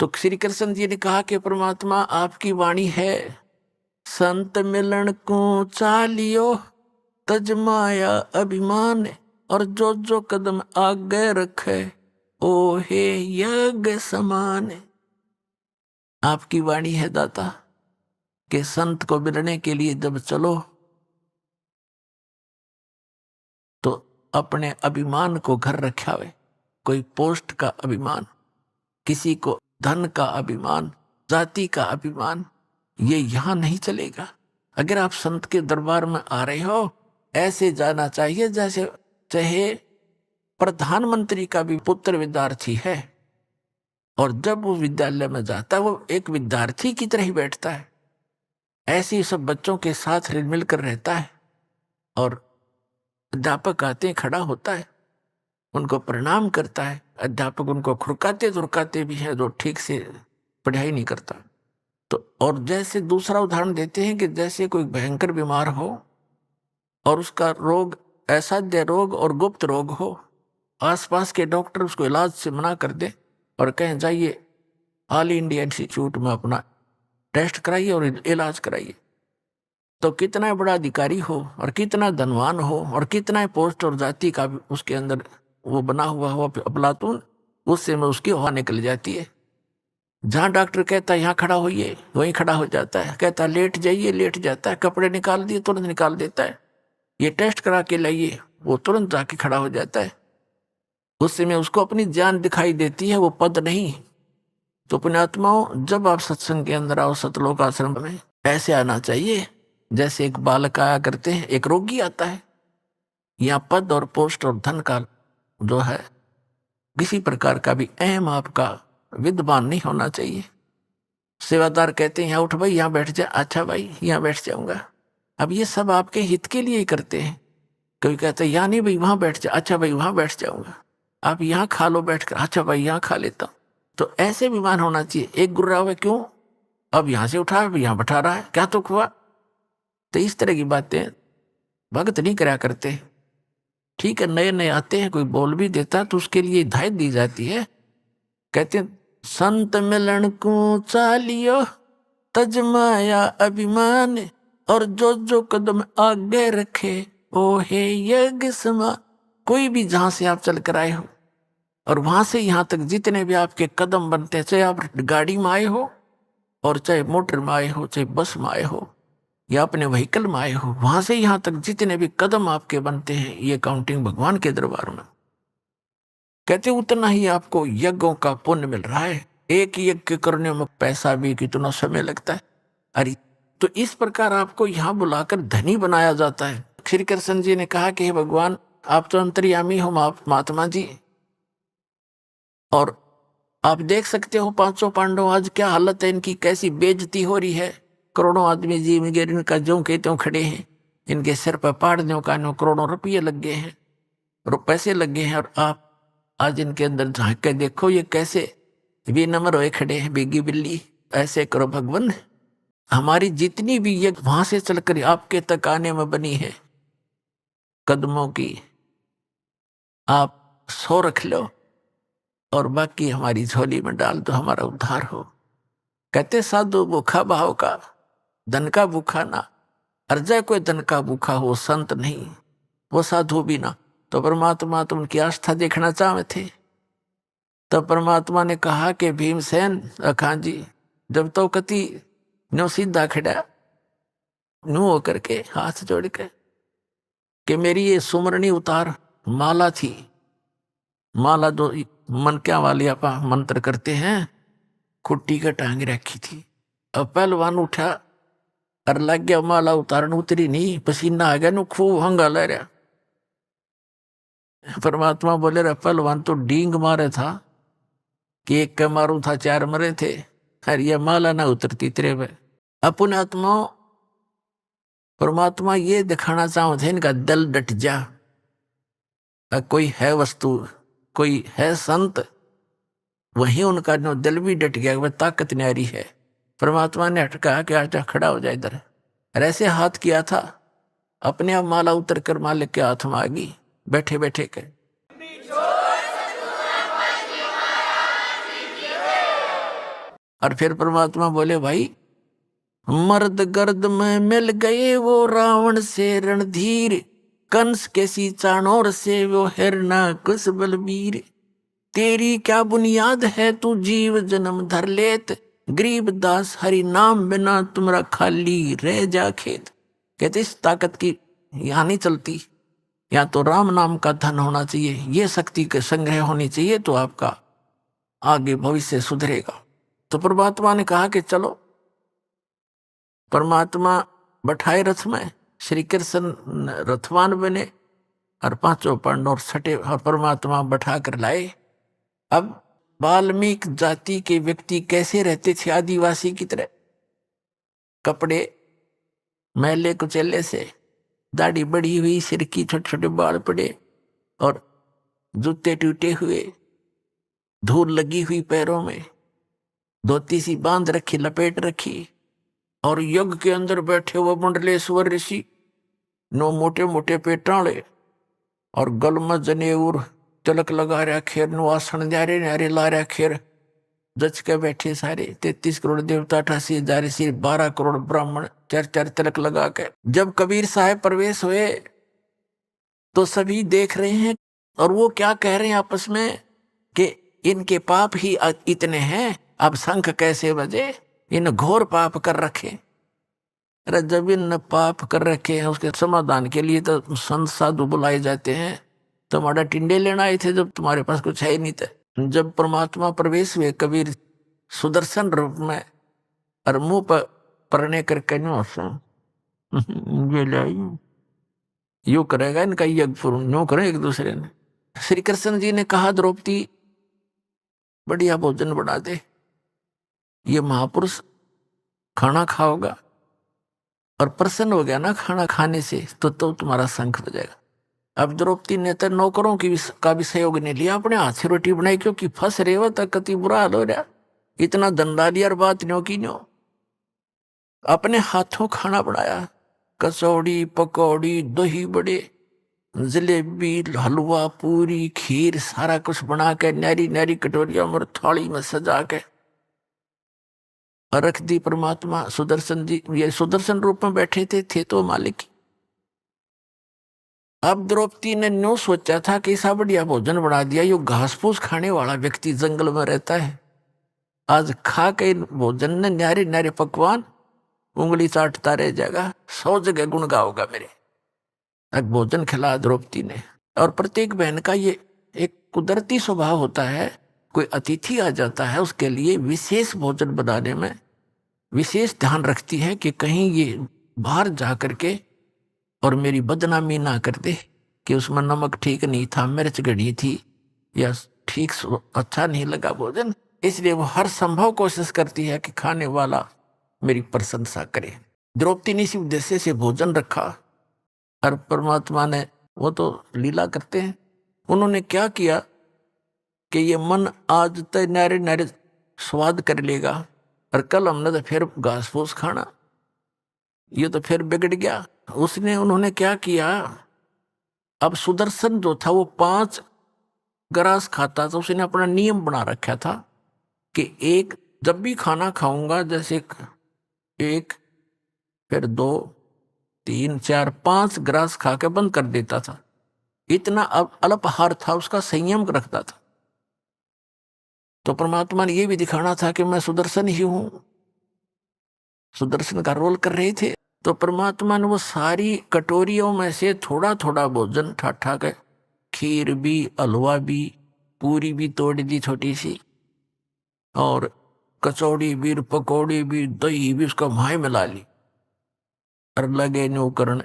तो श्री कृष्ण जी ने कहा कि परमात्मा आपकी वाणी है, संत मिलन को चालियो, तजमाया अभिमान, और जो जो कदम आगे रखे ओ हे यज्ञ समान। आपकी वाणी है दाता कि संत को मिलने के लिए जब चलो तो अपने अभिमान को घर रखावे, कोई पोस्ट का अभिमान, किसी को धन का अभिमान, जाति का अभिमान, ये यहां नहीं चलेगा। अगर आप संत के दरबार में आ रहे हो, ऐसे जाना चाहिए जैसे चाहे प्रधानमंत्री का भी पुत्र विद्यार्थी है, और जब वो विद्यालय में जाता है वो एक विद्यार्थी की तरह ही बैठता है, ऐसे ही सब बच्चों के साथ मिलकर रहता है। और अध्यापक आते हैं, खड़ा होता है, उनको प्रणाम करता है। अध्यापक उनको खुरकाते धुरकाते भी है जो ठीक से पढ़ाई नहीं करता। तो और जैसे दूसरा उदाहरण देते हैं कि जैसे कोई भयंकर बीमार हो और उसका रोग असाध्य रोग और गुप्त रोग हो, आसपास के डॉक्टर उसको इलाज से मना कर दे और कहें जाइए ऑल इंडिया इंस्टीट्यूट में अपना टेस्ट कराइए और इलाज कराइए, तो कितना बड़ा अधिकारी हो और कितना धनवान हो और कितना पोस्ट और जाति का भी उसके अंदर वो बना हुआ हो अपलातून, उससे में उसकी हवा निकल जाती है। जहाँ डॉक्टर कहता है यहाँ खड़ा होइए, वहीं खड़ा हो जाता है, कहता है लेट जाइए, लेट जाता है, कपड़े निकाल दिए तुरंत निकाल देता है, ये टेस्ट करा के लाइए, वो तुरंत जाके खड़ा हो जाता है। उससे में उसको अपनी जान दिखाई देती है, वो पद नहीं। तो पुण्यात्माओं, जब आप सत्संग के अंदर आओ, सतलोक आश्रम में ऐसे आना चाहिए जैसे एक बालक आया करते हैं, एक रोगी आता है। यहाँ पद और पोस्ट और धन का जो है किसी प्रकार का भी अहम आपका विद्वान नहीं होना चाहिए। सेवादार कहते हैं यहाँ उठ भाई, यहाँ बैठ जा, अच्छा भाई यहाँ बैठ जाऊंगा। अब ये सब आपके हित के लिए ही करते हैं। कोई कहता है यहाँ नहीं भाई वहां बैठ जा, अच्छा भाई वहां बैठ जाऊंगा। आप यहाँ खा लो बैठ कर, अच्छा भाई यहाँ खा लेता हूँ। तो ऐसे विमान होना चाहिए। एक गुर्रा हुआ क्यों, अब यहाँ से उठा यहाँ बैठा रहा है, क्या तो हुआ। तो इस तरह की बातें भगत नहीं करा करते। ठीक है, नए नए आते हैं, कोई बोल भी देता तो उसके लिए हिदायत दी जाती है। कहते हैं संत मिलन को चालियो, तजमाया अभिमान, और जो जो कदम आगे रखे ओ हे यज्ञ समान। कोई भी जहां से आप चल कर आए हो और वहां से यहां तक जितने भी आपके कदम बनते हैं, चाहे आप गाड़ी में आए हो और चाहे मोटर में आए हो, चाहे बस में आए हो, या अपने व्हीकल में आए हो, वहां से यहां तक जितने भी कदम आपके बनते हैं, ये काउंटिंग भगवान के दरबार में। कहते उतना ही आपको यज्ञों का पुण्य मिल रहा है। एक यज्ञ करने में पैसा भी कितना समय लगता है। अरे तो इस प्रकार आपको यहाँ बुलाकर धनी बनाया जाता है। श्री कृष्ण जी ने कहा कि हे भगवान, आप तो अंतर्यामी हो महात्मा जी, और आप देख सकते हो पांचों पांडव आज क्या हालत है इनकी, कैसी बेइज्जती हो रही है। करोड़ों आदमी जी वगैरह इनका जो के त्यों खड़े हैं, इनके सिर पर पाड़ने का करोड़ों रुपये लग गए हैं, पैसे लग गए हैं, और आप आज इनके अंदर झांक के देखो ये कैसे बेनम्र होए खड़े हैं, बेगी बिल्ली। ऐसे करो भगवान, हमारी जितनी भी ये वहां से चलकर आपके तक आने में बनी है कदमों की, आप 100 रख लो और बाकी हमारी झोली में डाल दो, हमारा उद्धार हो। कहते साधु भूखा भाव का, धन का भूखा ना। अर्जय कोई धन का भूखा हो, संत नहीं, वो साधु भी ना। तो परमात्मा तो उनकी आस्था देखना चाहते थे। तब परमात्मा ने कहा कि भीमसेन अखान जी, जब तो कति नो सीधा खड़ा नो होकर के हाथ जोड़ के कि मेरी ये सुमरणी उतार। माला थी, माला दो मन क्या वाली आप मंत्र करते हैं, खुट्टी का टांग रखी थी। अब पहलवान उठा और लग गया माला उतारन, उतरी नहीं, पसीना आ गया, नु खूब हंगा ले रहा। परमात्मा बोले रे पहलवान तो डींग मारे था कि एक के मारू था 4 मरे थे, अरे ये माला ना उतरती तेरे पे। अपने आत्मा परमात्मा ये दिखाना चाहते थे इनका दिल डट जा। कोई है वस्तु, कोई है संत, वहीं उनका जो दिल भी डट गया, वह ताकत न्यारी है। परमात्मा ने हटका कि आजा खड़ा हो जाए इधर, और ऐसे हाथ किया था, अपने आप माला उतर कर मालिक के हाथ में आ गई बैठे बैठे के। और फिर परमात्मा बोले भाई, मर्द गर्द में मिल गए वो रावण से रणधीर, कंस के सी चाणोर से वो हिरना कुश बलबीर। तेरी क्या बुनियाद है तू जीव जन्म धर लेत, गरीब दास हरि नाम बिना तुम्हारा खाली रह जा खेत। कहते इस ताकत की यहाँ नहीं चलती, या तो राम नाम का धन होना चाहिए, ये शक्ति के संग्रह होनी चाहिए, तो आपका आगे भविष्य सुधरेगा। तो परमात्मा ने कहा कि चलो। परमात्मा बैठाए रथ में, श्री कृष्ण रथवान बने और पांचों पांडव छठे और परमात्मा बैठा कर लाए। अब वाल्मीकि जाति के व्यक्ति कैसे रहते थे, आदिवासी की तरह, कपड़े मैले कुचेले से, दाढ़ी बड़ी हुई, सिर की छोटे छोटे बाल पड़े और जूते टूटे हुए, धूल लगी हुई पैरों में, धोती सी बांध रखी, लपेट रखी, और यज्ञ के अंदर बैठे हुए मंडलेश्वर ऋषि, 9 मोटे मोटे पेटाले और गल में जनेऊर तिलक लगा रहा खेर, नो आसन न्यारे न्यारे ला रहा खेर, जच के बैठे सारे 33 करोड़ देवता, 88,000 ऋषि, 12 करोड़ ब्राह्मण, 4 तिलक लगा के। जब कबीर साहब प्रवेश हुए तो सभी देख रहे हैं, और वो क्या कह रहे हैं आपस में कि इनके पाप ही इतने हैं, अब शंख कैसे बजे, इन घोर पाप कर रखे। अरे जब इन पाप कर रखे हैं उसके समाधान के लिए तो संत साधु बुलाए जाते हैं। तुम्हारा टिंडे लेना आए थे जब तुम्हारे पास कुछ है ही नहीं था। जब परमात्मा प्रवेश हुए कबीर सुदर्शन रूप में, और मुंह पर परने करके यू करेगा इनका यज्ञ पूर्ण, नो करे एक दूसरे ने। श्री कृष्ण जी ने कहा द्रौपदी बढ़िया भोजन बना दे, ये महापुरुष खाना खाओगा और प्रसन्न हो गया ना खाना खाने से, तो तुम्हारा शंख बजेगा। अब द्रौपदी ने तो नौकरों का भी सहयोग नहीं लिया, अपने हाथ से रोटी बनाई, क्योंकि फंस रहे हो तक कति बुरा हाल हो रहा, इतना धंधा लिया और बात न्यो की न्यो। अपने हाथों खाना बनाया, कचौड़ी पकौड़ी, दही बड़े, जलेबी, हलवा, पूरी, खीर, सारा कुछ बना के न्यारी न्यारी कटोरिया में थाली में सजा के रख दी। परमात्मा सुदर्शन जी ये सुदर्शन रूप में बैठे थे तो मालिक। अब द्रौपदी ने न्यू सोचा था कि ऐसा बढ़िया भोजन बना दिया, यो घास फूस खाने वाला व्यक्ति जंगल में रहता है, आज खा के भोजन ने न्यारे न्यारे पकवान उंगली चाटता रह जाएगा, 100 जगह गुण गाओगा मेरे। अब भोजन खिला द्रौपदी ने। और प्रत्येक बहन का ये एक कुदरती स्वभाव होता है, कोई अतिथि आ जाता है उसके लिए विशेष भोजन बनाने में विशेष ध्यान रखती है कि कहीं ये बाहर जा करके और मेरी बदनामी ना कर दे कि उसमें नमक ठीक नहीं था, मिर्च गड़ी थी, या ठीक अच्छा नहीं लगा भोजन। इसलिए वो हर संभव कोशिश करती है कि खाने वाला मेरी प्रशंसा करे। द्रौपदी ने इसी उद्देश्य से भोजन रखा और परमात्मा ने, वो तो लीला करते हैं, उन्होंने क्या किया कि ये मन आज तक नारे नारे स्वाद कर लेगा और कल हमने तो फिर घास फूस खाना, ये तो फिर बिगड़ गया। उन्होंने क्या किया, अब सुदर्शन जो था वो 5 ग्रास खाता था। उसने अपना नियम बना रखा था कि एक जब भी खाना खाऊंगा, जैसे 1 फिर 2 3 4 5 ग्रास खा के बंद कर देता था। इतना अल्पाहार था, उसका संयम रखता था। तो परमात्मा ने ये भी दिखाना था कि मैं सुदर्शन ही हूं, सुदर्शन का रोल कर रहे थे। तो परमात्मा ने वो सारी कटोरियों में से थोड़ा थोड़ा भोजन ठाठा के, खीर भी, हलवा भी, पूरी भी तोड़ दी छोटी सी, और कचौड़ी भी, पकौड़ी भी, दही भी, उसका माय मिला ली और लगे न्यू करने।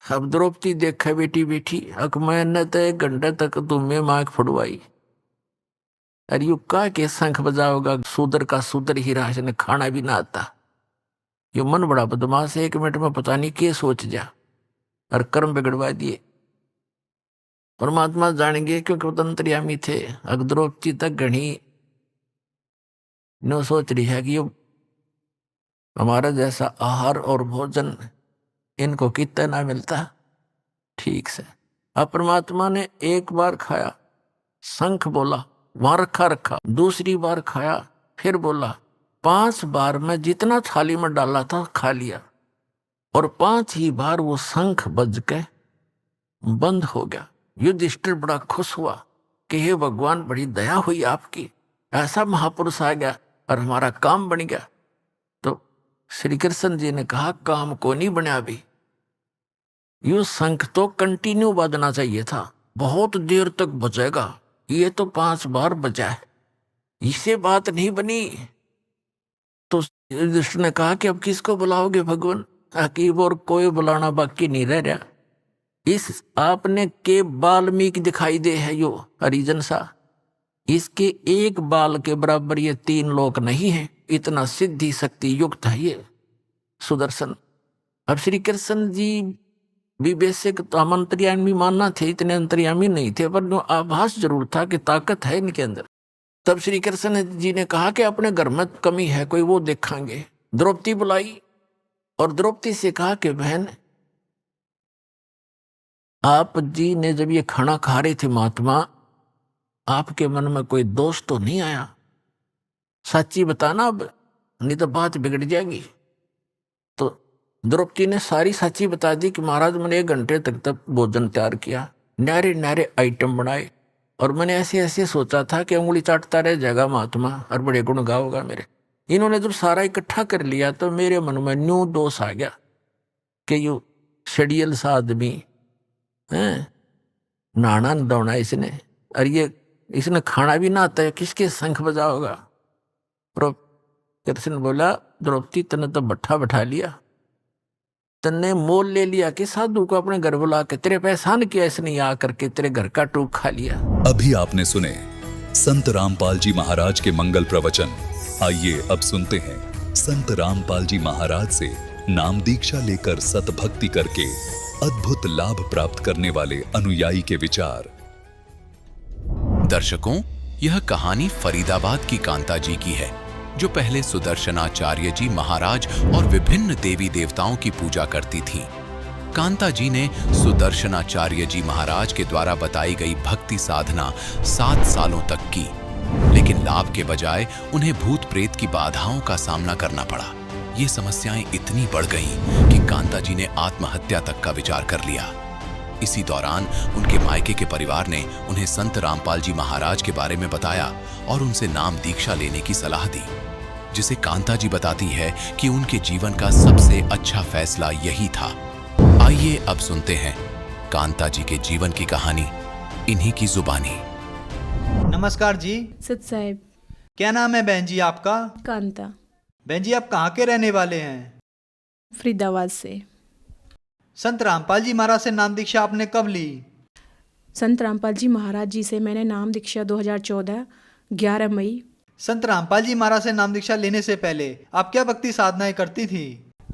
अब द्रौपदी देखा बेटी बेटी, अक मैंने तो 1 घंटे तक तुम्हें मांग फुड़वाई, अरे यू का के शंख बजाओगा, शूद्र का शूद्र ही राज ने खाना भी ना आता। यो मन बड़ा बदमाश है, 1 मिनट में पता नहीं क्या सोच जा और कर्म बिगड़वा दिए। परमात्मा जानेंगे क्योंकि वो अंतर्यामी थे। अगर द्रौपदी तक घनी नो सोच रही है कि यो हमारा जैसा आहार और भोजन इनको कितना ना मिलता, ठीक से। अब परमात्मा ने एक बार खाया, शंख बोला, वहां रखा, दूसरी बार खाया, फिर बोला, 5 बार में जितना थाली में डाला था खा लिया, और 5 ही बार वो शंख बज के बंद हो गया। युधिष्ठिर बड़ा खुश हुआ कि हे भगवान, बड़ी दया हुई आपकी, ऐसा महापुरुष आ गया और हमारा काम बन गया। तो श्री कृष्ण जी ने कहा, काम को नहीं बना भी, यू शंख तो कंटिन्यू बजना चाहिए था, बहुत देर तक बजेगा, ये तो 5 बार बजा है, इससे बात नहीं बनी। तो युधिष्ठिर ने कहा कि अब किसको बुलाओगे भगवान, अकीब और कोई बुलाना बाकी नहीं रह रहा। इस आपने के वाल्मीकि दिखाई दे है यो हरिजन सा, इसके 1 बाल के बराबर ये 3 लोक नहीं है, इतना सिद्धि शक्ति युक्त है ये सुदर्शन। अब श्री कृष्ण जी भी बेसिक तो हम अंतर्यामी मानना थे, इतने अंतर्यामी नहीं थे, पर आभास जरूर था कि ताकत है इनके अंदर। तब श्री कृष्ण जी ने कहा कि अपने घर में कमी है कोई, वो देखेंगे। द्रौपदी बुलाई और द्रौपदी से कहा कि बहन, आप जी ने जब ये खाना खा रहे थे महात्मा, आपके मन में कोई दोष तो नहीं आया? सच्ची बताना, अब नहीं तो बात बिगड़ जाएगी। तो द्रौपदी ने सारी सच्ची बता दी कि महाराज, मैंने 1 घंटे तक भोजन तैयार किया, नारे नारे आइटम बनाए, और मैंने ऐसे ऐसे सोचा था कि उंगली चाटता रह जाएगा महात्मा और बड़े गुण गाओगा मेरे। इन्होंने जब सारा इकट्ठा कर लिया तो मेरे मन में न्यू दोष आ गया कि यू शेडियल सा आदमी है, नहाना दौड़ा इसने, और ये इसने खाना भी ना आता है, किसके शंख बजा होगा। कृष्ण बोला, द्रौपदी तने तो भट्ठा बैठा लिया, तन्ने मोल ले लिया कि साधु को अपने घर बुला के तेरे पे एहसान किया इसने, आकर के तेरे घर का टूक खा लिया। अभी आपने सुने संत रामपाल जी महाराज के मंगल प्रवचन। आइए अब सुनते हैं संत रामपाल जी महाराज से नाम दीक्षा लेकर सतभक्ति करके अद्भुत लाभ प्राप्त करने वाले अनुयायी के विचार। दर्शकों, यह कहानी फरीदाबाद की कांता जी की है, जो पहले सुदर्शनाचार्य जी महाराज और विभिन्न देवी देवताओं की पूजा करती थीं। कांता जी ने सुदर्शनाचार्य जी महाराज के द्वारा बताई गई भक्ति साधना 7 सालों तक की, लेकिन लाभ के बजाय उन्हें भूत प्रेत की बाधाओं का सामना करना पड़ा। ये समस्याएं इतनी बढ़ गईं कि कांता जी ने आत्महत्या तक का विचार कर लिया। इसी दौरान उनके मायके के परिवार ने उन्हें संत रामपाल जी महाराज के बारे में बताया और उनसे नाम दीक्षा लेने की सलाह दी। जिसे कांता जी बताती है कि उनके जीवन का सबसे अच्छा फैसला यही था। आइए अब सुनते हैं कांता जी के जीवन की कहानी इन्हीं की जुबानी। नमस्कार जी। सत साहेब। क्या नाम है बहन जी आपका? कांता। बहन जी आप कहाँ के रहने वाले हैं? फरीदाबाद से। संत रामपाल जी महाराज से नाम दीक्षा आपने कब ली? संत रामपाल जी महाराज जी से मैंने नाम दीक्षा 2014 11 मई। संत रामपाल जी महाराज से नाम दीक्षा लेने से पहले आप क्या भक्ति साधनाएं करती थी?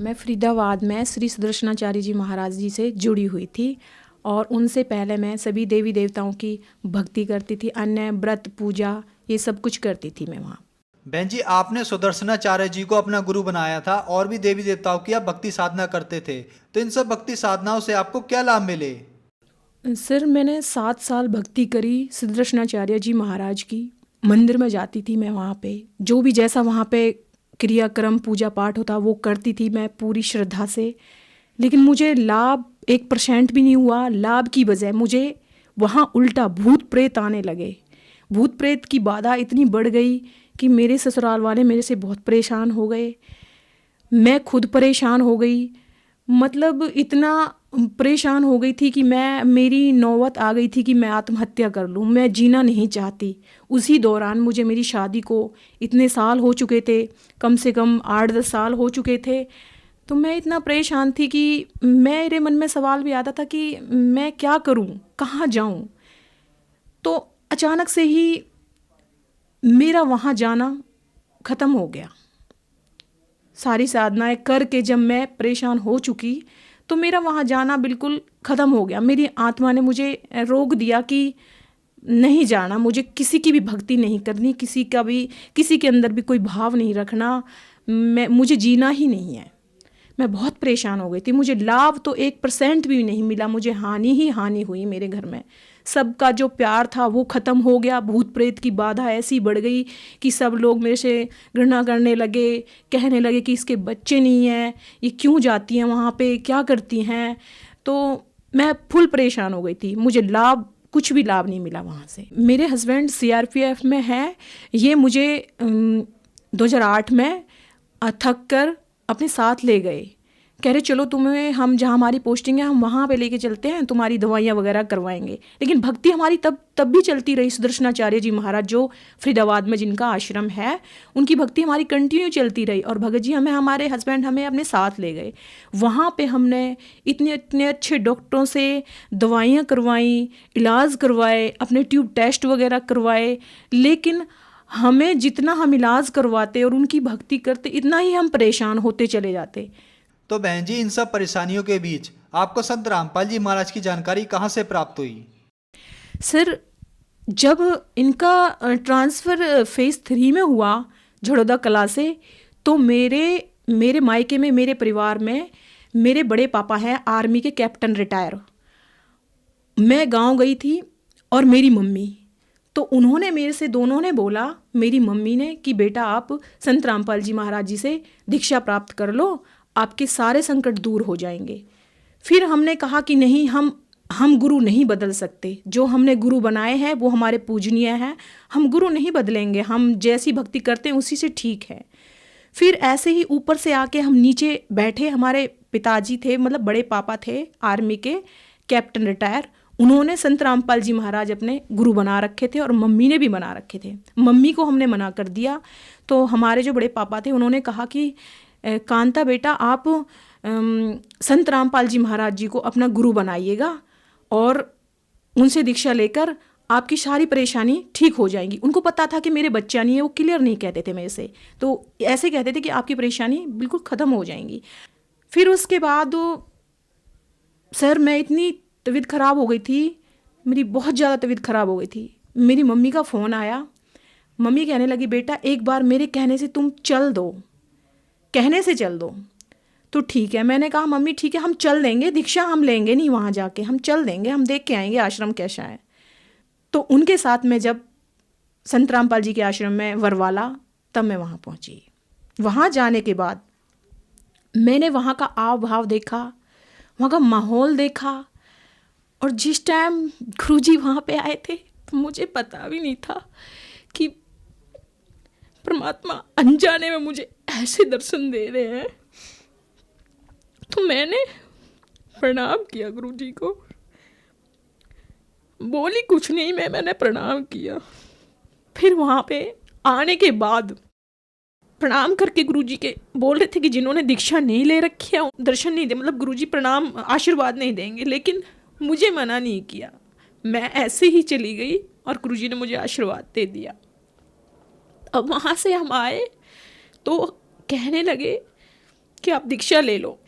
मैं फरीदाबाद में श्री सुदर्शनाचार्य जी महाराज जी से जुड़ी हुई थी और उनसे पहले मैं सभी देवी देवताओं की भक्ति करती थी, अन्य व्रत पूजा ये सब कुछ करती थी मैं वहाँ। बहन जी आपने सुदर्शनाचार्य जी को अपना गुरु बनाया था और भी देवी देवताओं की आप भक्ति साधना करते थे, तो इन सब भक्ति साधनाओं से आपको क्या लाभ मिले? सर मैंने 7 साल भक्ति करी सुदर्शनाचार्य जी महाराज की। मंदिर में जाती थी मैं, वहाँ पे जो भी जैसा वहाँ पे क्रियाक्रम पूजा पाठ होता वो करती थी मैं पूरी श्रद्धा से, लेकिन मुझे लाभ 1% भी नहीं हुआ। लाभ की बजाय मुझे वहाँ उल्टा भूत प्रेत आने लगे। भूत प्रेत की बाधा इतनी बढ़ गई कि मेरे ससुराल वाले मेरे से बहुत परेशान हो गए, मैं खुद परेशान हो गई। मतलब इतना परेशान हो गई थी कि मेरी नौबत आ गई थी कि मैं आत्महत्या कर लूँ, मैं जीना नहीं चाहती। उसी दौरान मुझे मेरी शादी को इतने साल हो चुके थे, कम से कम 8-10 साल हो चुके थे, तो मैं इतना परेशान थी कि मेरे मन में सवाल भी आता था कि मैं क्या करूँ, कहाँ जाऊँ। तो अचानक से ही मेरा वहाँ जाना ख़त्म हो गया। सारी साधनाएं करके जब मैं परेशान हो चुकी तो मेरा वहाँ जाना बिल्कुल ख़त्म हो गया। मेरी आत्मा ने मुझे रोक दिया कि नहीं जाना, मुझे किसी की भी भक्ति नहीं करनी, किसी के अंदर भी कोई भाव नहीं रखना, मुझे जीना ही नहीं है। मैं बहुत परेशान हो गई थी। मुझे लाभ तो 1% भी नहीं मिला, मुझे हानि ही हानि हुई। मेरे घर में सबका जो प्यार था वो ख़त्म हो गया। भूत प्रेत की बाधा ऐसी बढ़ गई कि सब लोग मेरे से घृणा करने लगे, कहने लगे कि इसके बच्चे नहीं हैं, ये क्यों जाती हैं वहाँ पे, क्या करती हैं। तो मैं फुल परेशान हो गई थी। मुझे कुछ भी लाभ नहीं मिला वहाँ से। मेरे हस्बैंड CRPF में हैं। ये मुझे 2008 में थक कर अपने साथ ले गए, कह रहे चलो तुम्हें हम जहाँ हमारी पोस्टिंग है हम वहाँ पे लेके चलते हैं, तुम्हारी दवाइयाँ वगैरह करवाएंगे। लेकिन भक्ति हमारी तब भी चलती रही। सुदर्शनाचार्य जी महाराज जो फरीदाबाद में जिनका आश्रम है, उनकी भक्ति हमारी कंटिन्यू चलती रही। और भगत जी हमारे हस्बैंड हमें अपने साथ ले गए। वहाँ पे हमने इतने अच्छे डॉक्टरों से दवाइयाँ करवाई, इलाज करवाए, अपने ट्यूब टेस्ट वगैरह करवाए, लेकिन हमें जितना हम इलाज करवाते और उनकी भक्ति करते इतना ही हम परेशान होते चले जाते। तो बहन जी इन सब परेशानियों के बीच आपको संत रामपाल जी महाराज की जानकारी कहाँ से प्राप्त हुई? सर जब इनका ट्रांसफ़र फेज़ 3 में हुआ झड़ौदा कला से, तो मेरे मायके में, मेरे परिवार में मेरे बड़े पापा हैं आर्मी के कैप्टन रिटायर। मैं गांव गई थी और मेरी मम्मी, तो उन्होंने मेरे से, दोनों ने बोला, मेरी मम्मी ने कि बेटा आप संत रामपाल जी महाराज जी से दीक्षा प्राप्त कर लो, आपके सारे संकट दूर हो जाएंगे। फिर हमने कहा कि नहीं, हम गुरु नहीं बदल सकते। जो हमने गुरु बनाए हैं वो हमारे पूजनीय हैं, हम गुरु नहीं बदलेंगे, हम जैसी भक्ति करते हैं उसी से ठीक है। फिर ऐसे ही ऊपर से आके हम नीचे बैठे। हमारे पिताजी थे, मतलब बड़े पापा थे आर्मी के कैप्टन रिटायर, उन्होंने संत रामपाल जी महाराज अपने गुरु बना रखे थे और मम्मी ने भी बना रखे थे। मम्मी को हमने मना कर दिया, तो हमारे जो बड़े पापा थे उन्होंने कहा कि कांता बेटा आप संत रामपाल जी महाराज जी को अपना गुरु बनाइएगा और उनसे दीक्षा लेकर आपकी सारी परेशानी ठीक हो जाएंगी। उनको पता था कि मेरे बच्चा नहीं है, वो क्लियर नहीं कहते थे मेरे से, तो ऐसे कहते थे कि आपकी परेशानी बिल्कुल ख़त्म हो जाएंगी। फिर उसके बाद सर मैं इतनी तबीयत ख़राब हो गई थी, मेरी बहुत ज़्यादा तबीयत ख़राब हो गई थी। मेरी मम्मी का फ़ोन आया, मम्मी कहने लगी बेटा एक बार मेरे कहने से तुम चल दो, कहने से चल दो। तो ठीक है, मैंने कहा मम्मी ठीक है हम चल देंगे, दीक्षा हम लेंगे नहीं वहाँ जाके, हम चल देंगे, हम देख के आएंगे आश्रम कैसा है। तो उनके साथ में जब संत रामपाल जी के आश्रम में वरवाला, तब मैं वहाँ पहुँची। वहाँ जाने के बाद मैंने वहाँ का आव भाव देखा, वहाँ का माहौल देखा, और जिस टाइम गुरुजी वहाँ पे आए थे तो मुझे पता भी नहीं था कि परमात्मा अनजाने में मुझे ऐसे दर्शन दे रहे हैं। तो मैंने प्रणाम किया गुरुजी को, बोली कुछ नहीं, मैंने प्रणाम किया। फिर वहाँ पे आने के बाद प्रणाम करके गुरुजी के बोल रहे थे कि जिन्होंने दीक्षा नहीं ले रखी है दर्शन नहीं दे, मतलब गुरुजी प्रणाम आशीर्वाद नहीं देंगे, लेकिन मुझे मना नहीं किया। मैं ऐसे ही चली गई और गुरुजी ने मुझे आशीर्वाद दे दिया। अब वहाँ से हम आए तो कहने लगे कि आप दीक्षा ले लो।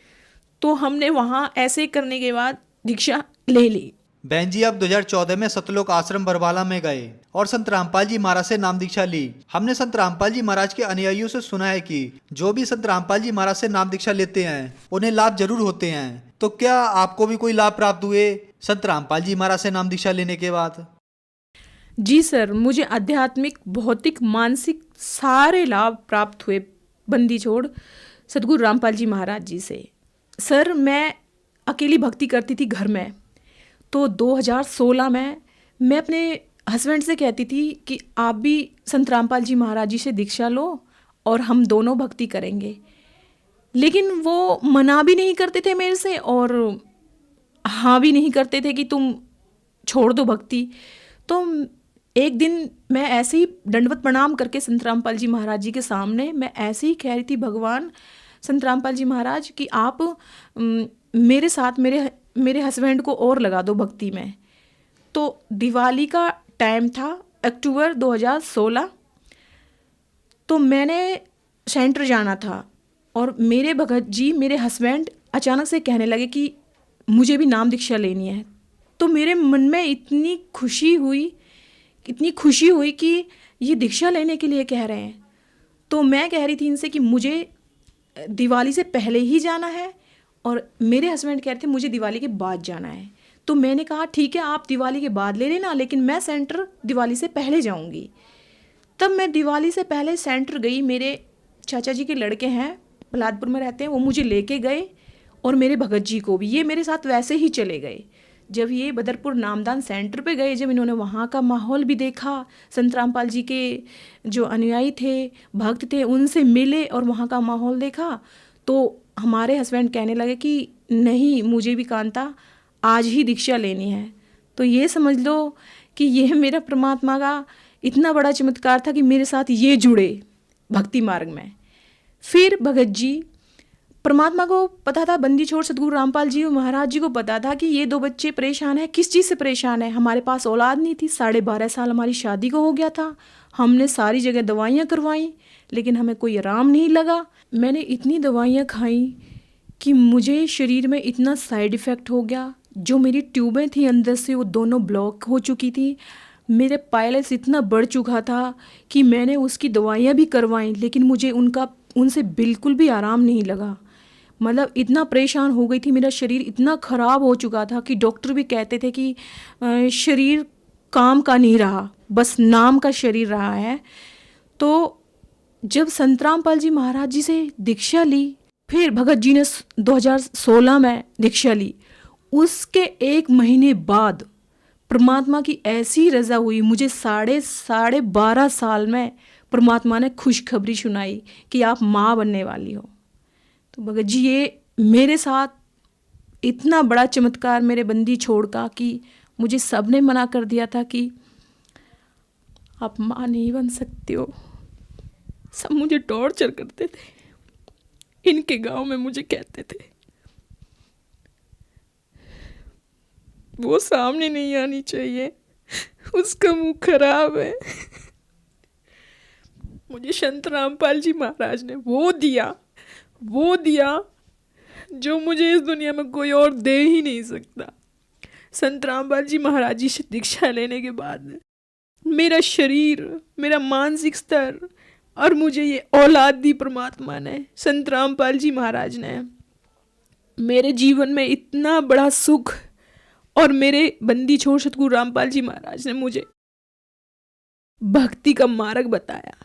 तो हमने वहाँ ऐसे करने के बाद दीक्षा ले ली। बहन जी, अब 2014 में सतलोक आश्रम बरवाला में गए और संत रामपाल जी महाराज से नाम दीक्षा ली। हमने संत रामपाल जी महाराज के अनुयायियों से सुना है कि जो भी संत रामपाल जी महाराज से नाम दीक्षा लेते हैं उन्हें लाभ जरूर होते हैं। तो क्या आपको भी कोई लाभ प्राप्त हुए संत रामपाल जी महाराज से नाम दीक्षा लेने के बाद? जी सर, मुझे आध्यात्मिक, भौतिक, मानसिक सारे लाभ प्राप्त हुए बंदी छोड़ सदगुरु रामपाल जी महाराज जी से। सर, मैं अकेली भक्ति करती थी घर में। तो 2016 में मैं अपने हस्बैंड से कहती थी कि आप भी संत रामपाल जी महाराज जी से दीक्षा लो और हम दोनों भक्ति करेंगे। लेकिन वो मना भी नहीं करते थे मेरे से और हाँ भी नहीं करते थे कि तुम छोड़ दो भक्ति। तो एक दिन मैं ऐसे ही दंडवत प्रणाम करके संत रामपाल जी महाराज जी के सामने मैं ऐसे ही कह रही थी, भगवान संत रामपाल जी महाराज कि आप मेरे साथ मेरे हस्बैंड को और लगा दो भक्ति में। तो दिवाली का टाइम था, अक्टूबर 2016। तो मैंने सेंटर जाना था और मेरे भगत जी, मेरे हस्बैंड अचानक से कहने लगे कि मुझे भी नाम दीक्षा लेनी है। तो मेरे मन में इतनी खुशी हुई कि ये दीक्षा लेने के लिए कह रहे हैं। तो मैं कह रही थी इनसे कि मुझे दिवाली से पहले ही जाना है और मेरे हस्बैंड कह रहे थे मुझे दिवाली के बाद जाना है। तो मैंने कहा ठीक है, आप दिवाली के बाद ले लेना, लेकिन मैं सेंटर दिवाली से पहले जाऊंगी। तब मैं दिवाली से पहले सेंटर गई। मेरे चाचा जी के लड़के हैं, पलादपुर में रहते हैं, वो मुझे लेके गए और मेरे भगत जी को भी। ये मेरे साथ वैसे ही चले गए। जब ये बदरपुर नामदान सेंटर पे गए, जब इन्होंने वहाँ का माहौल भी देखा, संत रामपाल जी के जो अनुयायी थे, भक्त थे, उनसे मिले और वहाँ का माहौल देखा, तो हमारे हस्बैंड कहने लगे कि नहीं, मुझे भी कांता आज ही दीक्षा लेनी है। तो ये समझ लो कि ये मेरा परमात्मा का इतना बड़ा चमत्कार था कि मेरे साथ ये जुड़े भक्ति मार्ग में। फिर भगत जी, परमात्मा को पता था, बंदी छोड़ सदगुरु रामपाल जी महाराज जी को पता था कि ये दो बच्चे परेशान हैं। किस चीज़ से परेशान है? हमारे पास औलाद नहीं थी। 12.5 साल हमारी शादी को हो गया था। हमने सारी जगह दवाइयाँ करवाई लेकिन हमें कोई आराम नहीं लगा। मैंने इतनी दवाइयाँ खाई कि मुझे शरीर में इतना साइड इफ़ेक्ट हो गया। जो मेरी ट्यूबें थी अंदर से वो दोनों ब्लॉक हो चुकी थी। मेरे पायलस इतना बढ़ चुका था कि मैंने उसकी दवाइयाँ भी करवाई लेकिन मुझे उनसे बिल्कुल भी आराम नहीं लगा। मतलब इतना परेशान हो गई थी, मेरा शरीर इतना ख़राब हो चुका था कि डॉक्टर भी कहते थे कि शरीर काम का नहीं रहा, बस नाम का शरीर रहा है। तो जब संत रामपाल जी महाराज जी से दीक्षा ली, फिर भगत जी ने 2016 में दीक्षा ली, उसके 1 महीने बाद परमात्मा की ऐसी रज़ा हुई, मुझे 12.5 साल में परमात्मा ने खुशखबरी सुनाई कि आप माँ बनने वाली हो। तो भगत जी, ये मेरे साथ इतना बड़ा चमत्कार मेरे बंदी छोड़ का कि मुझे सब ने मना कर दिया था कि आप माँ नहीं बन सकते हो। सब मुझे टॉर्चर करते थे। इनके गांव में मुझे कहते थे वो सामने नहीं आनी चाहिए, उसका मुंह खराब है। मुझे संत रामपाल जी महाराज ने वो दिया जो मुझे इस दुनिया में कोई और दे ही नहीं सकता। संत रामपाल जी महाराज जी से दीक्षा लेने के बाद मेरा शरीर, मेरा मानसिक स्तर और मुझे ये औलाद दी परमात्मा ने, संत रामपाल जी महाराज ने, मेरे जीवन में इतना बड़ा सुख, और मेरे बंदी छोड़ सतगुरु रामपाल जी महाराज ने मुझे भक्ति का मार्ग बताया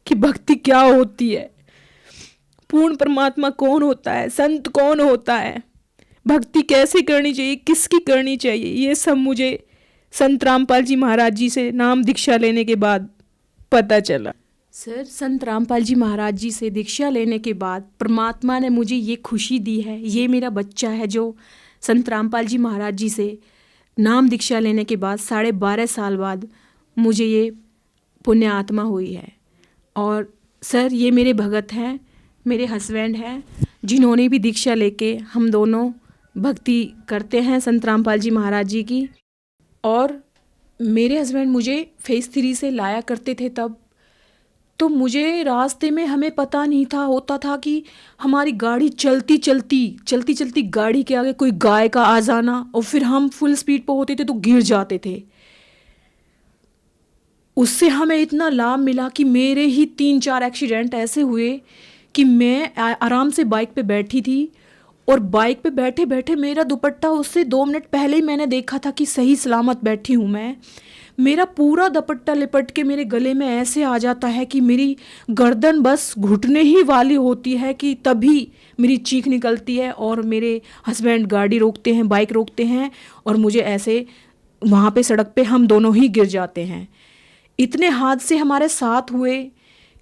कि भक्ति क्या होती है, पूर्ण परमात्मा कौन होता है, संत कौन होता है, भक्ति कैसे करनी चाहिए, किसकी करनी चाहिए। ये सब मुझे संत रामपाल जी महाराज जी से नाम दीक्षा लेने के बाद पता चला। सर, संत रामपाल जी महाराज जी से दीक्षा लेने के बाद परमात्मा ने मुझे ये खुशी दी है, ये मेरा बच्चा है जो संत रामपाल जी महाराज जी से नाम दीक्षा लेने के बाद 12.5 साल बाद मुझे ये पुण्य आत्मा हुई है। और सर, ये मेरे भगत हैं, मेरे हस्बैंड हैं, जिन्होंने भी दीक्षा लेके हम दोनों भक्ति करते हैं संत रामपाल जी महाराज जी की। और मेरे हस्बैंड मुझे फेज़ 3 से लाया करते थे तब, तो मुझे रास्ते में हमें पता नहीं था, होता था कि हमारी गाड़ी चलती चलती गाड़ी के आगे कोई गाय का आ जाना, और फिर हम फुल स्पीड पर होते थे तो गिर जाते थे। उससे हमें इतना लाभ मिला कि मेरे ही 3-4 एक्सीडेंट ऐसे हुए कि मैं आराम से बाइक पे बैठी थी, और बाइक पे बैठे बैठे मेरा दुपट्टा उससे 2 मिनट पहले ही मैंने देखा था कि सही सलामत बैठी हूँ मैं, मेरा पूरा दुपट्टा लिपट के मेरे गले में ऐसे आ जाता है कि मेरी गर्दन बस घुटने ही वाली होती है कि तभी मेरी चीख निकलती है। और मेरे हस्बैंड गाड़ी रोकते हैं, बाइक रोकते हैं, और मुझे ऐसे वहाँ पे सड़क पे हम दोनों ही गिर जाते हैं। इतने हादसे हमारे साथ हुए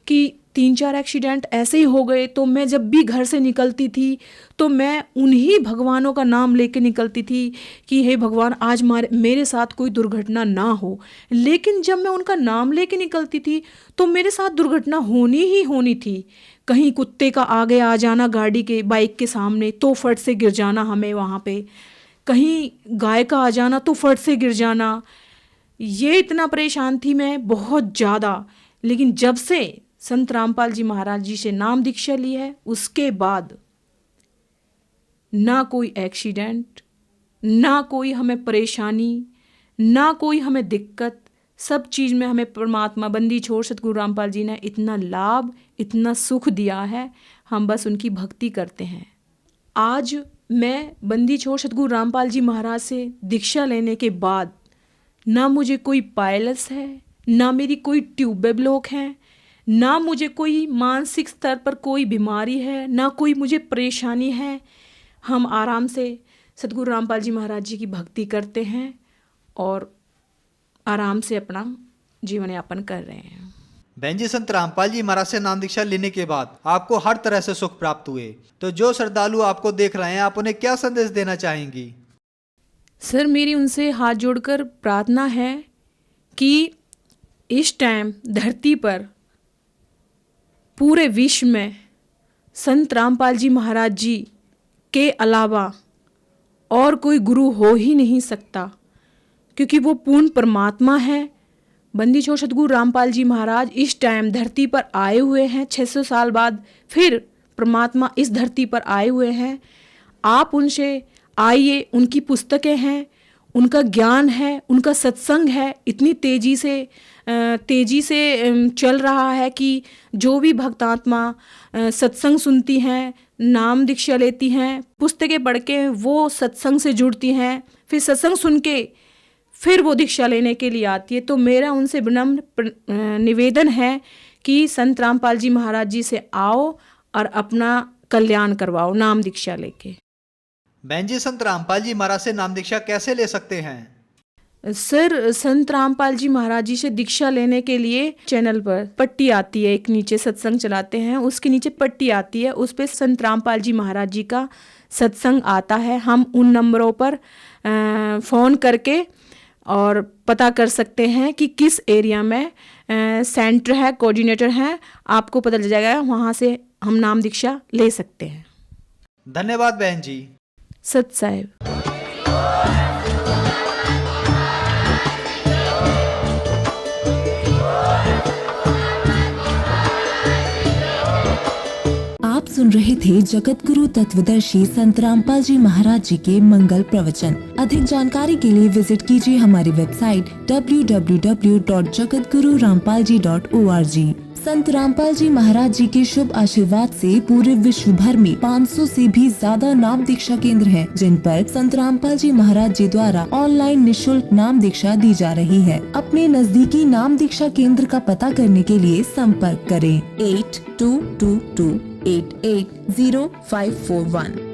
कि 3-4 एक्सीडेंट ऐसे ही हो गए। तो मैं जब भी घर से निकलती थी तो मैं उन्हीं भगवानों का नाम लेके निकलती थी कि हे भगवान, आज मेरे साथ कोई दुर्घटना ना हो। लेकिन जब मैं उनका नाम लेके निकलती थी तो मेरे साथ दुर्घटना होनी ही होनी थी। कहीं कुत्ते का आगे आ जाना गाड़ी के, बाइक के सामने, तो फट से गिर जाना हमें वहाँ पे, कहीं गाय का आ जाना तो फट से गिर जाना। ये इतना परेशान थी मैं बहुत ज़्यादा। लेकिन जब से संत रामपाल जी महाराज जी से नाम दीक्षा ली है, उसके बाद ना कोई एक्सीडेंट, ना कोई हमें परेशानी, ना कोई हमें दिक्कत, सब चीज़ में हमें परमात्मा बंदी छोड़ सतगुरु रामपाल जी ने इतना लाभ, इतना सुख दिया है। हम बस उनकी भक्ति करते हैं। आज मैं बंदी छोड़ सतगुरु रामपाल जी महाराज से दीक्षा लेने के बाद ना मुझे कोई पायलस है, ना मेरी कोई ट्यूब ब्लॉक है, ना मुझे कोई मानसिक स्तर पर कोई बीमारी है, ना कोई मुझे परेशानी है। हम आराम से सतगुरु रामपाल जी महाराज जी की भक्ति करते हैं और आराम से अपना जीवन यापन कर रहे हैं। बहन जी, संत रामपाल जी महाराज से नाम दीक्षा लेने के बाद आपको हर तरह से सुख प्राप्त हुए, तो जो श्रद्धालु आपको देख रहे हैं, आप उन्हें क्या संदेश देना चाहेंगी? सर, मेरी उनसे हाथ जोड़कर प्रार्थना है कि इस टाइम धरती पर पूरे विश्व में संत रामपाल जी महाराज जी के अलावा और कोई गुरु हो ही नहीं सकता, क्योंकि वो पूर्ण परमात्मा है। बंदी छोड़ सतगुरु रामपाल जी महाराज इस टाइम धरती पर आए हुए हैं, 600 साल बाद फिर परमात्मा इस धरती पर आए हुए हैं। आप उनसे आइए, उनकी पुस्तकें हैं, उनका ज्ञान है, उनका सत्संग है, इतनी तेज़ी से चल रहा है कि जो भी भक्तात्मा सत्संग सुनती हैं, नाम दीक्षा लेती हैं, पुस्तकें पढ़ के वो सत्संग से जुड़ती हैं, फिर सत्संग सुन के फिर वो दीक्षा लेने के लिए आती है। तो मेरा उनसे विनम्र निवेदन है कि संत रामपाल जी महाराज जी से आओ और अपना कल्याण करवाओ नाम दीक्षा लेके। बहन जी, संत रामपाल जी महाराज से नाम दीक्षा कैसे ले सकते हैं? सर, संत रामपाल जी महाराज जी से दीक्षा लेने के लिए चैनल पर पट्टी आती है, एक नीचे सत्संग चलाते हैं, उसके नीचे पट्टी आती है, उस पर संत रामपाल जी महाराज जी का सत्संग आता है। हम उन नंबरों पर फ़ोन करके और पता कर सकते हैं कि किस एरिया में सेंटर है, कोऑर्डिनेटर है, आपको पता चल जाएगा, वहाँ से हम नाम दीक्षा ले सकते हैं। धन्यवाद बहन जी। सत साहिब। आप सुन रहे थे जगत गुरु तत्वदर्शी संत रामपाल जी महाराज जी के मंगल प्रवचन। अधिक जानकारी के लिए विजिट कीजिए हमारी वेबसाइट www.jagatgururampalji.org। संत रामपाल जी महाराज जी के शुभ आशीर्वाद से पूरे विश्व भर में 500 से भी ज्यादा नाम दीक्षा केंद्र हैं, जिन पर संत रामपाल जी महाराज जी द्वारा ऑनलाइन निशुल्क नाम दीक्षा दी जा रही है। अपने नजदीकी नाम दीक्षा केंद्र का पता करने के लिए संपर्क करें 8222880541।